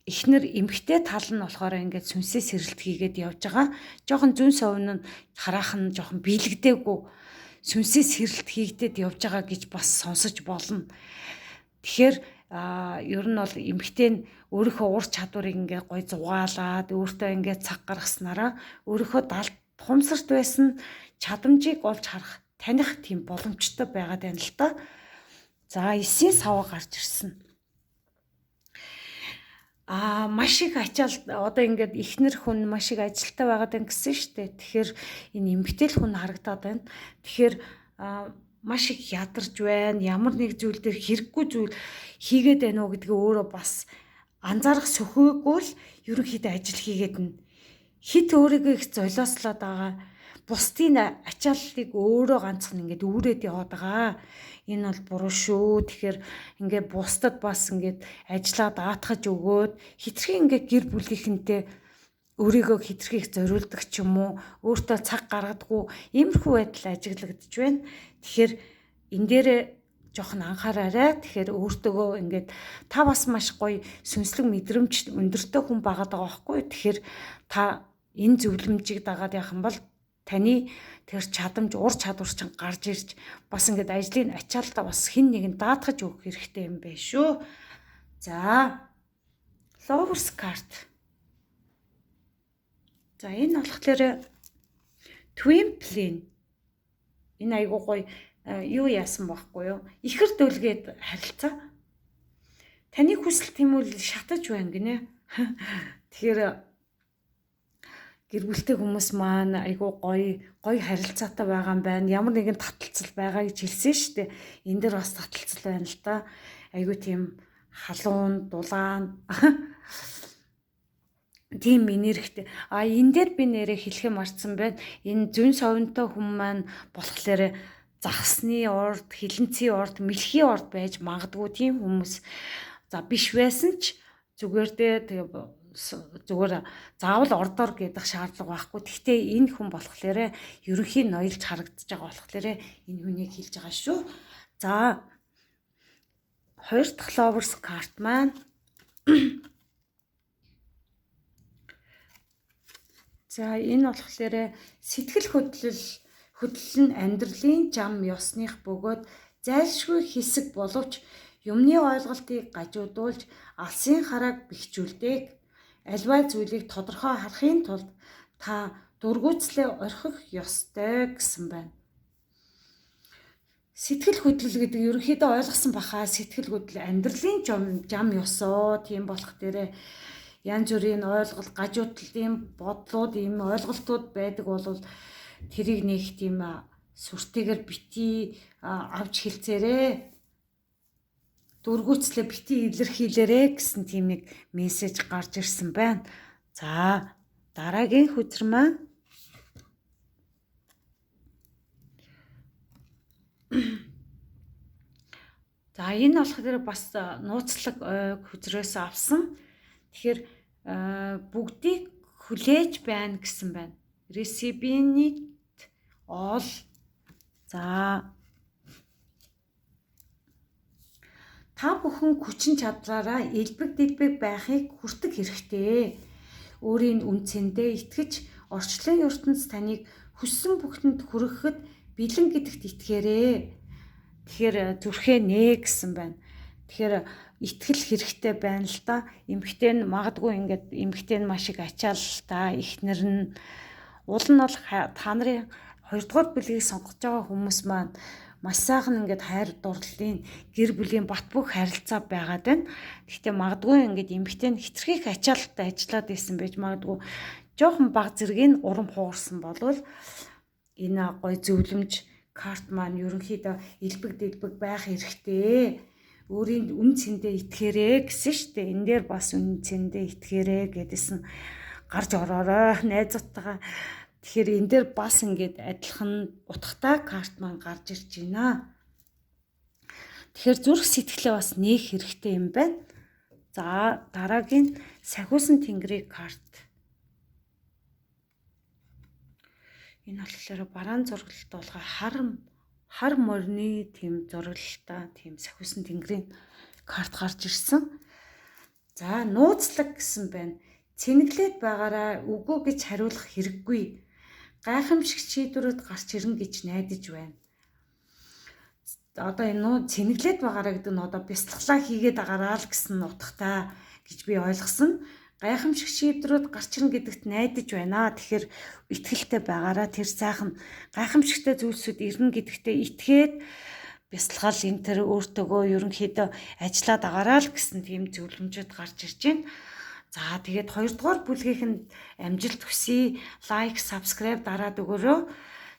эхнэр эмгтэй тал нь болохоор ингээд сүнсээ сэрэлт хийгээд явж байгаа. Жохон зүүн совн нь харах нь жохон биелэгдээгүй сүнсээ сэрэлт хийгдээд явж байгаа гэж бас сонсож болно. Тэгэхээр ер нь бол эмгтэй нь өөрийнхөө ур чадварыг ингээд гой зугаалаад өөртөө ингээд цаг гаргаснараа өөрийнхөө тухамсарт байсан чадамжийг олж харах, таних тийм боломжтой байгаад байна л та. За 9-ийн саваа гарч ирсэн. Маш их ачаал одоо ингээд ихнэр хүн маш их ажилтаа байгаад байна гэсэн шүү дээ. Тэгэхээр энэ эмгтэл хүн харагдаад байна. Тэгэхээр маш их ядарч байна. Ямар нэг зүйл дээр хэрэггүй зүйл хийгээд байна уу гэдгээ өөрөө бас анзаарах сөхөөгүй л ерөнхийдөө ажил хийгээд нь хит өөрийгөө их золиослоод байгаа. Бусдын ачааллыг өөрөө ганцхан ингээд үүрээд яваад байгаа. Энэ бол буруу шүү. Тэгэхээр ингээд бусдад бас ингээд ажиллаа даатгаж өгөөд хитрхи ингээд гэр бүлийнхэнтэй өөрийгөө хитрхи их зориулдаг ч юм уу, өөртөө цаг гаргадаггүй иймэрхүү байдал ажиглагдж байна. Тэгэхээр энэ дээр жоохон анхаараарай. Тэгэхээр өөртөөгөө ингээд та бас маш гоё сүнслэг мэдрэмж өндөртэй хүн байгаад байгаа байхгүй. Тэгэхээр та энэ зөвлөмжийг дагаад явах юм бол таны тэр чадамж, ур чадвар чинь гарч ирж бас ингээд ажлын ачаалтаа бас хэн нэгэн даатгаж өгөх хэрэгтэй юм байна шүү. За, Lovers card. За, энэ болохоор Twin Flame. Энэ айгуу гоё юу яасан байхгүй юу? Ихэр дөлгээд харилцаа. Таны хүсэл тэмүүл шатаж байна гинэ. Тэгэхээр гэр бүлтэй хүмүүс маань айгуу гоё харилцаатай байгаа юм байна. Ямар нэгэн таталцал байгаа гэж хэлсэн шүү дээ. Энэ дэр бас таталцал байна л да. Айгуу тийм халуун, дулаан. Тийм энергитэй. Энэ дээр би нэрээ хэлхээ марцсан байна. Энэ зүүн совнтой хүн маань болохоор загсны урд, хилэнцгийн урд, мэлхийн урд байж магадгүй тийм хүмүүс. За биш байсан ч зүгээр заавал ордоор гэдэг шаардлага байхгүй. Гэхдээ энэ хүн болохоор ерөнхийн ноёлж харагдаж байгаа болохоор энэ хүнийг хэлж байгаа шүү. За 2 дахь Lovers card маань за энэ болохоор сэтгэл хөдлөл нь амьдралын зам ёсных бөгөөд зайлшгүй хэсэг боловч юмны ойлголтыг гажуудуулж алсын харааг бэхжүүлдэг. Альва зүйлийг тодорхой харахын тулд та дургуйцлээ орхих ёстой гэсэн байна. Сэтгэл хөдлөл гэдэг ерөнхийдөө ойлгосон баха. Сэтгэл хөдлөл амьдралын зам ёсоо тийм болох дээрээ янз бүрийн ойлголт, гажуудлын бодлууд, ийм ойлголтууд байдаг бол тэрийг нэг тийм сүртэйгээр бити авч хэлцээрээ. Дургуйцлээ бити илэрхийлээрэ гэсэн тийм нэг мессеж гарч ирсэн байна. За, дараагийн хүзэр маань за энэ болохоор бас нууцлаг хүзрээс авсан. Тэгэхээр бүгдийг хүлээж байна гэсэн байна. Recipient all. За та бүхэн хүчин чадлаараа элбэг дэлбэг байхыг хүртэх хэрэгтэй. Өөрийн үнцэндээ итгэж орчлон ертөнц таныг хүссэн бүхэнд хүрэхэд бэлэн гэдэгт итгээрэй. Тэгэхээр зүрхээ нэ гэсэн байна. Тэгэхээр итгэл хэрэгтэй байна л да. Эмэгтэй нь магадгүй ингээд эмэгтэй нь маш их ачааллаа. Эхнэр нь уул нь бол та нарын 2 дугаар бүлгийг сонгож байгаа хүмүүс маань маш сайхан ингээд хайр дурлалын гэр бүлийн бат бөх харилцаа байгаад байна. Гэхдээ магадгүй ингээд эмэгтэй нь хитрхийх ачаалттай ажиллаад байсан байж магадгүй жоохон баг зэргийн урам хугарсан болвол энэ гой зөвлөмж карт маань ерөнхийдөө элбэг байх хэрэгтэй. Өөрийн үн цэндээ итгээрэй гэсэн шүү дээ. Энэ дээр бас үн цэндээ итгээрэй гэдээсэн гарч ороорой найзуудтайгаа. Тэгэхээр энэ дээр бас ингээд адилхан утгатай карт маань гарч ирж байна. Тэгэхээр зүрх сэтгэлээ бас нээх хэрэгтэй юм байна. За дараагийн сахиусан тэнгэрийн карт. Энэ болохоор бараан зураглалт болгоо хар морины тийм зураглалтай тийм сахиусан тэнгэрийн карт гарч ирсэн. За нууцлаг гэсэн байна. Цэнэглээд байгаараа үгүй гэж хариулах хэрэггүй. Гайхамшиг шийдвэрүүд гарч ирнэ гэж найдаж байна. Одоо энэ цэнэглээд байгаараа гэдэг нь одоо бяцлаглаа хийгээд байгаараа л гэсэн утгатай гэж би ойлгосон. Гайхамшиг шийдвэрүүд гарч ирнэ гэдэгт найдаж байна. Тэгэхээр итгэлтэй байгаараа тэр сайхан гайхамшигтай зүйлсүүд ирнэ гэдэгтээ итгээд бяцлагал энэ төр өөртөөгөө ерөнхийдөө ажиллаад байгаараа л гэсэн тийм зөвлөмжөд гарч ирж байна. За тэгээд 2 дугаар бүлгийнхэнд амжилт хүсье. Лайк, subscribe дараад өгөөрэй.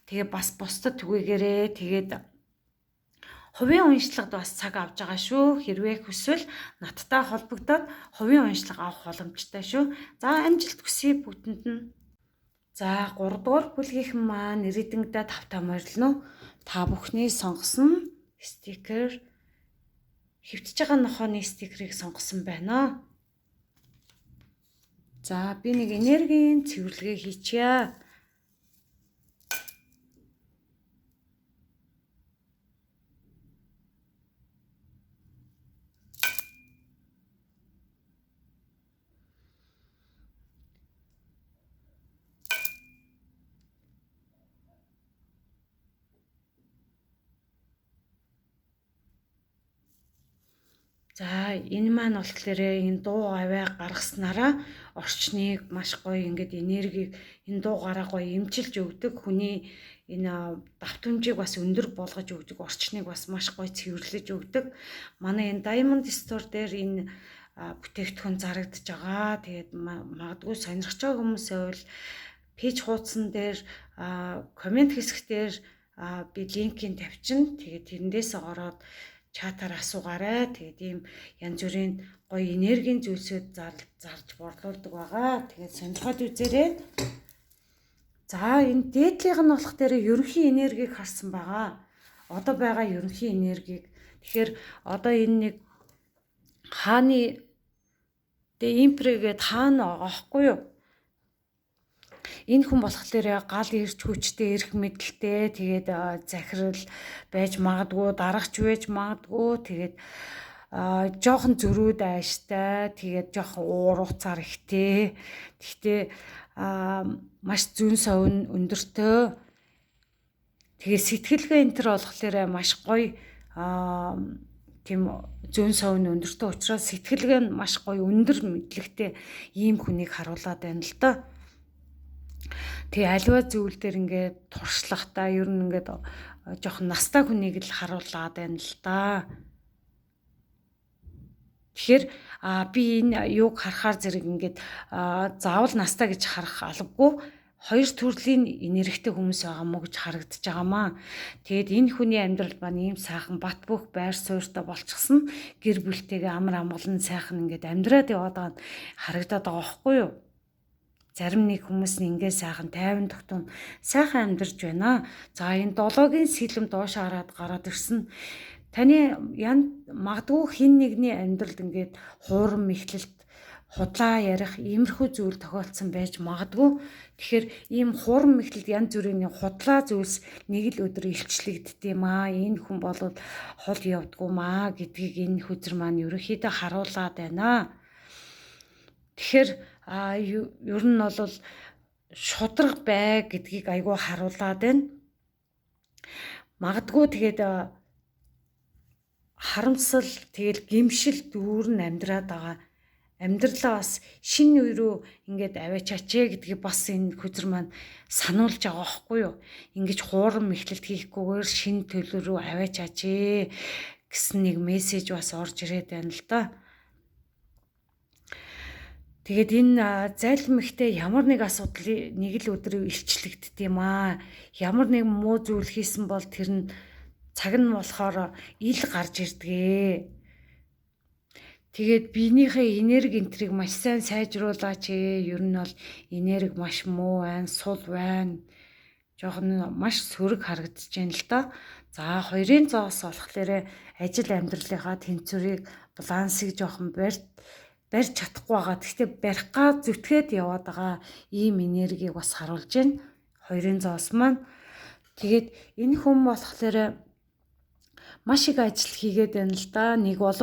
Тэгээ бас бусдад түгээгээрэй. Тэгээд хувийн уншлагад бас цаг авч байгаа шүү. Хэрвээ хүсвэл надтай холбогдоод хувийн уншлага авах боломжтой шүү. За амжилт хүсье бүгдэнд нь. За 3 дугаар бүлгийнхэн маань ирээдүйдээ тавтаа морилно. Та бүхний сонгосон стикер хэвтэж байгаа нохооны стикерийг сонгосон байна. За би нэг энергийн цэвэрлэгээ хийчихье. За энэ маань болохоор энэ дуу аваа гаргаснараа орчныг маш гоё ингээд энергийг энэ дуугаараа гоё эмчилж өгдөг. Хүний энэ давтамжийг бас өндөр болгож өгдөг. Орчныг бас маш гоё цэвэрлэж өгдөг. Манай энэ Diamond Store дээр энэ бүтээгдэхүүн зарагдаж байгаа. Тэгээд магадгүй сонирхож байгаа хүмүүсээ бол пэйж хуудсан дээр комент хэсгээр би линкийг тавьчихна. Тэгээд тэрэндээс ороод чатаар асуугаарай. Тэгээд ийм янз бүрийн гоё энергийн зүйлсүүд зарж борлуулдаг байгаа. Тэгээд сонирхоод үзээрэй. За энэ дээдлийнх нь болох дээр ерөнхий энергийг харсан байгаа. Одоо байгаа ерөнхий энергийг. Тэгэхээр одоо энэ нэг хааны импрэгээд хаана байгаа байхгүй юу? Энэ хүн болохоор гал ирч хүчтэй, эрх мэдэлтэй, тэгээд захирал байж магадгүй, дарагч байж магадгүй, тэгээд жоохон зөрүүд ааштай, тэгээд жоохон ууруцаар ихтэй. Гэхдээ маш зүүн совн өндөртэй. Тэгээд сэтгэлгээ энэ төр болохоор маш гоё тийм зүүн совн өндөртэй учраас сэтгэлгээ нь маш гоё өндөр мэдлэгтэй ийм хүнийг харуулад байна л да. Тэгээ аливаа зүйл дээр ингээд туршлахтаа ер нь ингээд жоохон настай хүнийг л харуулад байна л да. Тэгэхээр би энэ юуг харахаар зэрэг ингээд заавал настай гэж харах албагүй. Хоёр төрлийн энергитэй хүмүүс байгаа мó гэж харагдаж байгаамаа. Тэгэд энэ хүний амьдрал маань ийм сайхан бат бөх байр суурьтай болчихсон. Гэр бүлтэйгээ амар амгалан сайхан ингээд амьдраад яваад байгаа нь харагдаад байгаа байхгүй юу? Зарим нэг хүмүүс нь ингээд сайхан тайван тогтун сайхан амьдарч байна. За энэ 7-гийн сэлэм доош хараад гараад ирсэн. Таны магадгүй хин нэгний амьдралд ингээд хуурам мэхлэлт худлаа ярих иймэрхүү зүйл тохиолдсон байж магадгүй. Тэгэхээр ийм хуурам мэхлэлт янз бүрийн худлаа зүйлс нэг л өдөр илчлэгддэг юм аа. Энэ хүн бол хол явдггүй маа гэдгийг энэ хүзэр маань ерөөхдөө харуулад байна. Тэгэхээр ер нь бол шудраг бай гэдгийг айгүй харуулад байна. Магадгүй тэгээд харамсал тэгэл гэмшил дүүрэн амьдраад байгаа. Амьдралаа бас шинэ үе рүү ингээд аваачаач гэдгийг бас энэ хүзэр маань сануулж байгаа байхгүй юу? Ингэж хуурам мэхлэлт хийхгүйгээр шинэ төлөв рүү аваачаач гэсэн нэг мессеж бас орж ирээд байна л да. Тэгээд энэ зайлм ихтэй ямар нэг асуудал нэг л өдөр илчлэгддэг юм аа. Ямар нэг муу зүйл хийсэн бол тэр нь цаг нь болохоор ил гарч ирдгээ. Тэгээд биенийхээ энерги энтрийг маш сайн сайжруулаач ээ. Ер нь бол энерги маш муу байна, сул байна. Жохон маш сөрөг харагдаж байна л да. За хоёрын зоос болохоор ажил амьдралынхаа тэнцвэрийг балансыг жоохон барьж чадахгүй байгаа. Гэхдээ барих га зүтгээд яваад байгаа ийм энергийг бас харуулж байна. Хоёрын зоос маань. Тэгээд энэ хүн болохоор маш их ажил хийгээд байна л да. Нэг бол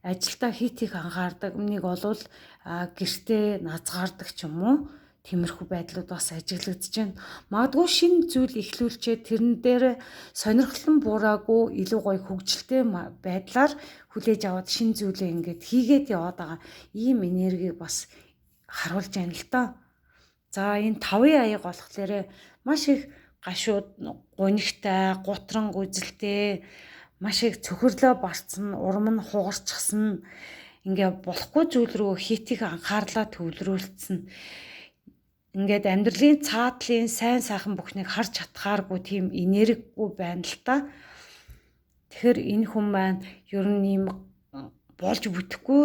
ажилдаа хит их анхаардаг, нэг бол гэртээ назгаардаг ч юм уу. Тиймэрхүү байдлууд бас ажиглагдаж байна. Магадгүй шинэ зүйл эхлүүлчихэд тэрэн дээр сонирхолтой буураагүй илүү гоё хөгжилтэй байдлаар хүлээж аваад шинэ зүйлээ ингээд хийгээд яваад байгаа ийм энергийг бас харуулж байна л да. За энэ 5-ын аяг болохоор маш их гашууд гунигтай, гутран гүзэлтэй, маш их цөхрлөө барцсан, урам нь хугарчихсан, ингээ болохгүй зүйл рүү хит их анхаарлаа төвлөрүүлсэн. Ингээд амьдралын цаатлын сайн сайхан бүхнийг харж чадхааргүй тийм энергигүй байна л та. Тэгэхээр энэ хүн маань ер нь ийм болж бүтэхгүй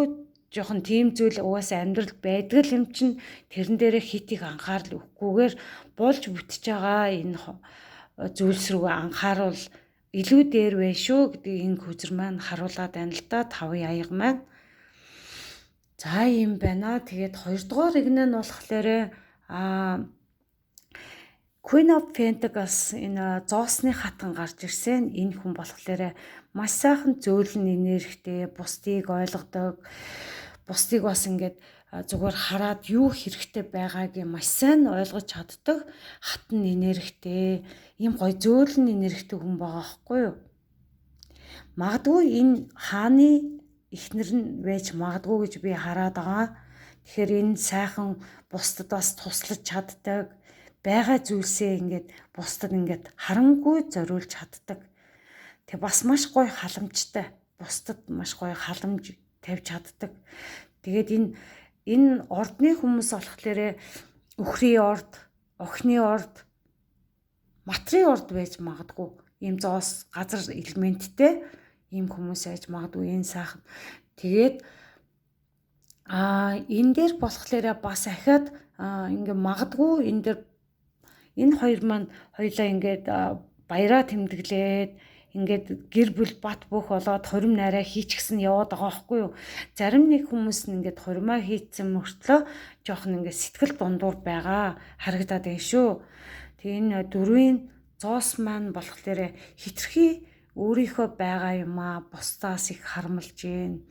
жоохон тийм зүйл угаасаа амьдрал байдаг юм чинь тэрэн дээрээ хит их анхаарал өгөхгүйгээр болж бүтэж байгаа энэ зүйлс рүү анхааруул илүү дээр вэ шүү гэдэг энэ хүзэр маань харуулад байна л да. 5-ын аяга маань. За юм байна. Тэгээд 2 дугаар игнэ нь болохоор Queen of Pentacles энэ зоосны хатан гарч ирсэн. Энэ хүн болохоор маш сайхан зөөлөн энергитэй, бусдыг ойлгодог, бусдыг бас ингээд зүгээр хараад юу хэрэгтэй байгааг маш сайн ойлгож чаддаг хатан энергитэй, ийм гоё зөөлөн энергитэй хүн байгаа байхгүй юу? Магадгүй энэ хааны эхнэр нь байж магадгүй гэж би хараад байгаа. Тэгэхээр энэ сайхан бусдад бас туслаж чаддаг, байгаа зүйлсээ ингээд бусдад ингээд харангүй зориулж чаддаг. Тэг бас маш гоё халамжтай, бусдад маш гоё халамж тавьж чаддаг. Тэгээд энэ ордны хүмүүс болохоор өхрийн орд, охины орд, матрийн орд байж магадгүй. Ийм зоос газар элементтэй ийм хүмүүс байж магадгүй энэ сайхан. Тэгээд энэ дээр болохоор бас ахаад ингээ магадгүй энэ дээр энэ хоёр маань хоёлаа ингээд баяраа тэмдэглээд ингээд гэр бүл бат бөх болоод хорим нараа хийчихсэн яваад байгаа байхгүй юу? Зарим нэг хүмүүс нь ингээд хоримаа хийцэн мөртлөө жоохон ингээд сэтгэл дундуур байгаа харагдаад байна шүү. Тэгээ энэ 4-ийн зоос маань болохоор хитрхи өөрийнхөө байгаа юмаа бусдаас их харамлж гин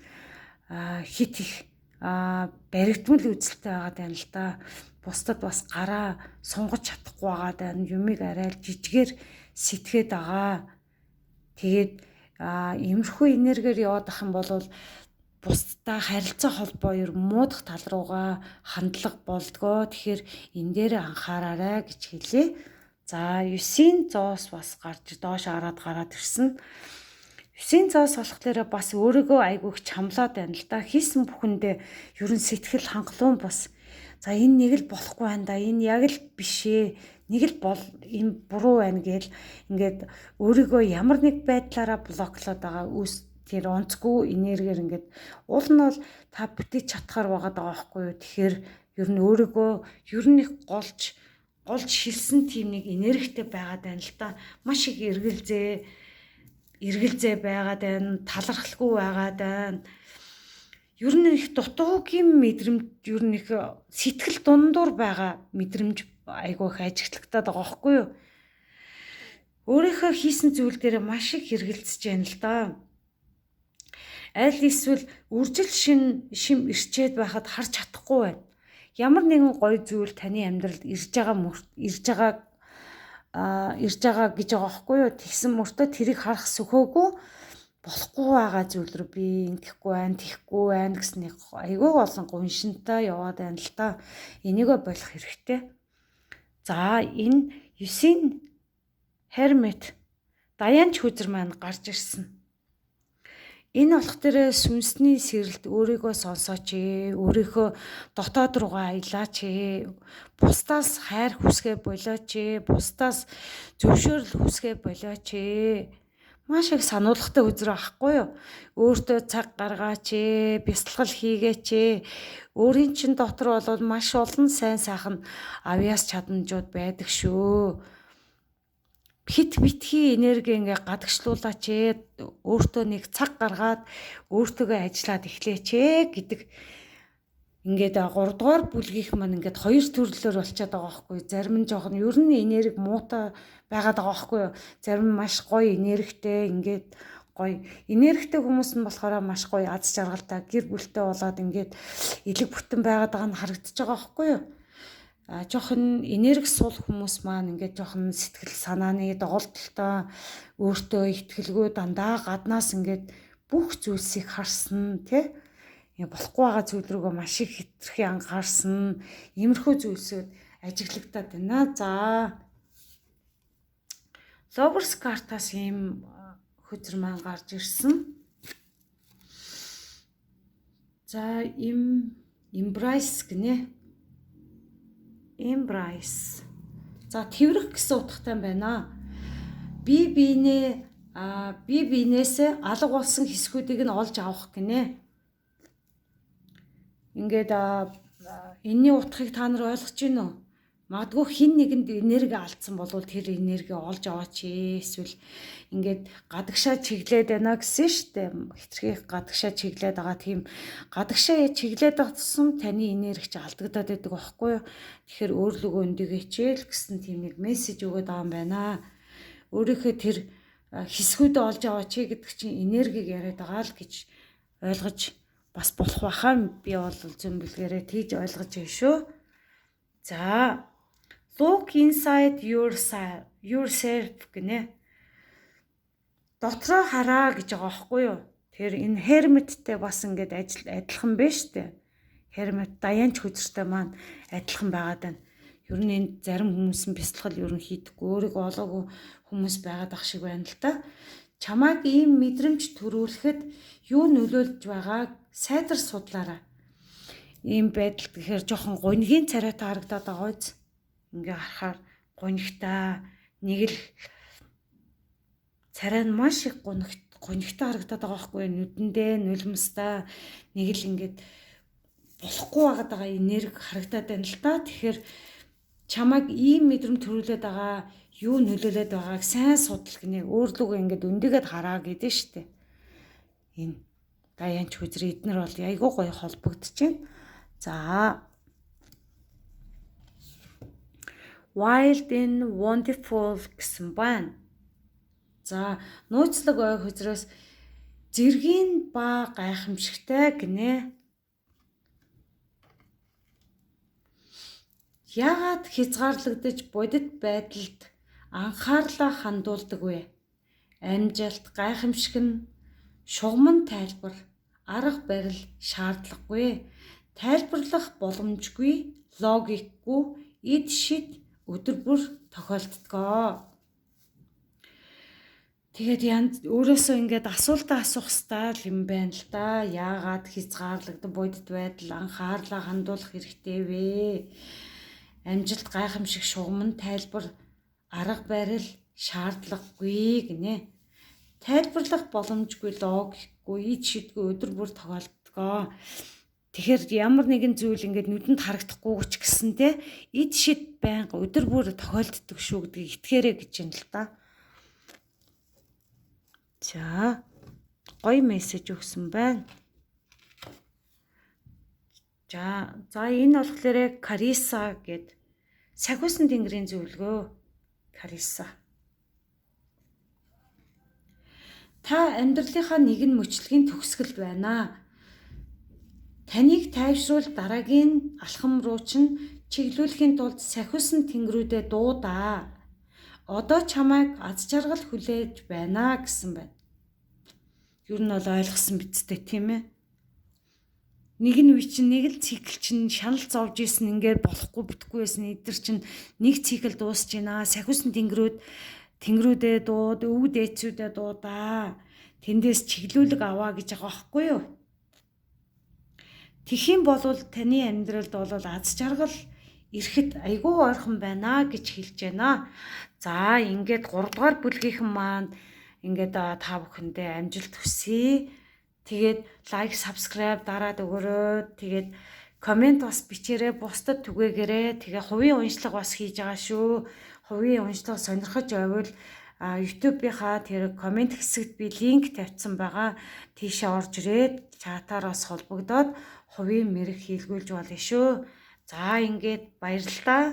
хит их баригдмал үзэлтэй байгаад байна л да. Бусдад бас гараа сунгаж чадахгүй байгаад байна. Юмыг арай л жижигээр сэтгээд байгаа. Тэгээд иймэрхүү энергиэр яваад ах юм бол бусдтай харилцаа холбоо ер муудах тал руугаа хандлага болдгоо. Тэгэхээр энэ дээр анхаараарай гэж хэлье. За 9-ийн зоос бас гарч доош гараад ирсэн. 9-ийн зоос болохоор бас өөрийгөө айгүйх чамлаад байна л да. Хийсэн бүхэндээ ер нь сэтгэл хангалуун бас. За энэ нэг л болохгүй байна да. Энэ яг л биш ээ. Нэг л бол энэ буруу байна гээл ингээд өөрийгөө ямар нэг байдлаараа блоклоод байгаа тэр онцгүй энергиэр ингээд уул нь бол та бүтээж чадхаар байгаа байхгүй юу. Тэгэхээр ер нь өөрийгөө ер нь их голж шилсэн тийм нэг энергитэй байгаад байна л да. Маш их эргэлзээ байгаад байна, талархалгүй байгаад байна. Ер нь их дутуугийн мэдрэмж, ер нь их сэтгэл дундуур байгаа мэдрэмж айгүй их ажиглагдаад байгаа байхгүй юу? Өөрийнхөө хийсэн зүйл дээр маш их эргэлзэж байна л да. Аль эсвэл үржил шим ирчээд байхад харж чадахгүй байна. Ямар нэгэн гоё зүйл таны амьдралд ирж байгаа гэж байгаа байхгүй юу? Тэгсэн мөртөө тэрийг харах сөхөөгүй болохгүй байгаа зүйл рүү би ингэхгүй байна гэсэн нэг айгүй олон гуншинтай яваад байна л та. Энийгөө болох хэрэгтэй. За энэ 9-ийн Hermit Даянч хүзэр маань гарч ирсэн. Энэ болох дээрээ сүнсний сэрэлт өөрийгөө сонсооч ээ. Өөрийнхөө дотоод руугаа аялаач ээ. Бусдаас хайр хүсгээ болооч ээ. Бусдаас зөвшөөрөл хүсгээ болооч ээ. Маш их сануулгатай үзэр авахгүй юу? Өөртөө цаг гаргаач ээ. Бясалгал хийгээч ээ. Өөрийн чин дотор бол маш олон сайн сайхан авьяас чадамжууд байдаг шүү. Хит битгий энерги ингээ гадагшлуулаач ээ. Өөртөө нэг цаг гаргаад өөртөөгөө ажиллаад эхлэеч ээ гэдэг ингээд 3 дугаар бүлгийнх маань ингээд 2 төрлөөр болчиход байгаа байхгүй. Зарим нь жоохон ер нь энерги муутай байгаад байгаа байхгүй юу. Зарим нь маш гоё энергитэй ингээд гоё энергитэй хүмүүс нь болохоор маш гоё аз жаргалтай гэр бүлтэй болоод ингээд элэг бүтэн байгаад байгаа нь харагдаж байгаа байхгүй юу. Жоохон энерги суул хүмүүс маань ингээд жоохон сэтгэл санааны доголдолтой өөртөө ихтгэлгүй дандаа гаднаас ингээд бүх зүйлсийг харсан тий болохгүй байгаа зүйл рүүгээ маш их хитрхи анхаарсан иймэрхүү зүйлсүүд ажиглагдаад байна. За Lovers картаас ийм хөзөр маань гарч ирсэн. За embrace гинэ. Embrace. За тэрвэрх гэсэн утгатай байна. Би биенээсээ алга болсон хэсгүүдийг нь олж авах гинэ. Ингээд энэний утгыг та нар ойлгож байна уу? Магадгүй хин нэгэнд энерги алдсан бол тэр энерги олж аваач эсвэл ингээд гадагшаа чиглээд байна гэсэн штэ. Хитрхи гадагшаа чиглээд байгаа тийм гадагшаа чиглээд байгаа таны энерги ч алдагдаад байдаг байхгүй юу? Тэгэхээр өөрлөгөө өндөгөөч гэсэн тийм нэг мессеж өгöd байгаа юм байна. Өөрийнхөө тэр хэсгүүдээ олж аваач гэдэг чинь энергийг яриад байгаа л гэж ойлгож бас болох байхаа би бол зөмбөлгээрээ тийж ойлгож байна шүү. За look inside yourself гинэ. Дотроо хараа гэж байгаа байхгүй юу? Тэр энэ hermitтэй бас ингээд адилхан байна шүү дээ. Hermit даянч хөзөртэй маань адилхан байгаад байна. Ер нь энэ зарим хүмүүс нь бясалгал ер нь хийдэггүй өөрийгөө олоогүй хүмүүс байгаад ах шиг байна л та. Чамайг ийм мэдрэмж төрүүлэхэд юу нөлөөлж байгааг сайдар судлаарай. Ийм байдал гэхээр жоохон гуньгийн царайтай харагдаад байгаа биз? Ингээ харахаар гуньгтай нэг л царай нь маш их гуньгтай харагдаад байгаа байхгүй нүдэндээ нулимстай нэг л ингээд болохгүй байгаа энерги харагдаад байна л та. Тэгэхээр чамайг ийм мэдрэмж төрүүлээд байгаа юу нөлөөлөд байгааг сайн судал гинэ. Өөрлөгөө ингээд өндөгөөд хараа гэдэг нь штэ. Энэ даянч хүзрээ эднэр бол айгүй гоё холбогдож байна. За Wild and Wonderful гэсэн байна. За нууцлаг ой хүзрээс зэргийн ба гайхамшигтай гинэ. Яагаад хязгаарлагдаж бодит байдалд анхаарлаа хандуулдаг вэ? Амжилт, гайхамшиг нь шугамн тайлбар, арга барил шаардлагагүй. Тайлбарлах боломжгүй, логикгүй, эд шид өдөр бүр тохиолддгоо. Тэгээд өөрөөсөө ингээд асуултаа асуух стайл юм байна л да. Яагаад хязгаарлагдсан бодит байдал анхаарлаа хандуулах хэрэгтэй вэ? Амжилт, гайхамшиг, шугамн тайлбар, арга барил шаардлагагүй гинэ. Тайлбарлах боломжгүй, логикгүй, эд шидгүй өдөр бүр тохиолддгоо. Тэгэхээр ямар нэгэн зүйл ингээд нүдэнд харагдахгүй ч гэсэн те эд шид байнга өдөр бүр тохиолддог шүү гэдгийг итгээрэй гэж юм л да. За гоё мессеж өгсөн байна. За энэ болохоор Кариса гэд сахиусан тэнгэрийн зөвлөгөө. Кариса. Та амьдралынхаа нэгэн мөчлөгийн төгсгөл байна. Таныг тайвшруул дараагийн алхам руу чинь чиглүүлэхийн тулд сахиусан тэнгэрүүдэд дуудаа. Одоо чамайг аз жаргал хүлээж байна гэсэн байна. Юу нь бол ойлгосон бицтэй тийм ээ. Нэг нь үе чинь нэг л цикл чинь шанал зовж исэн ингээд болохгүй битггүй байсан. Эдгэр чинь нэг цикл дуусж байна. Сахиусан тэнгэрүүдээ дууд, өвөг дээдсүүдээ дуудаа. тэндээс чиглүүлэг аваа гэж байгаа байхгүй юу? Тэхийн бол таны амьдралд бол аз жаргал ирэхэд айгүй ойрхон байна гэж хэлж байна. За ингээд 3 дугаар бүлгийнхэн маань ингээд та бүхэндээ амжилт хүсье. Тэгээд лайк, subscribe дараад өгөөрэй. Тэгээд комент бас бичээрэй, бусдад түгээгээрэй. Тэгээ хувийн уншлага бас хийж байгаа шүү. Хувийн уншлага сонирхож байвал YouTube-ийнхаа тэр комент хэсэгт би линк тавьсан байгаа. Тийшээ орж ирээд чатаараас холбогдоод хувийн мэрэг хийлгүүлж болно шүү. За ингээд баярлалаа.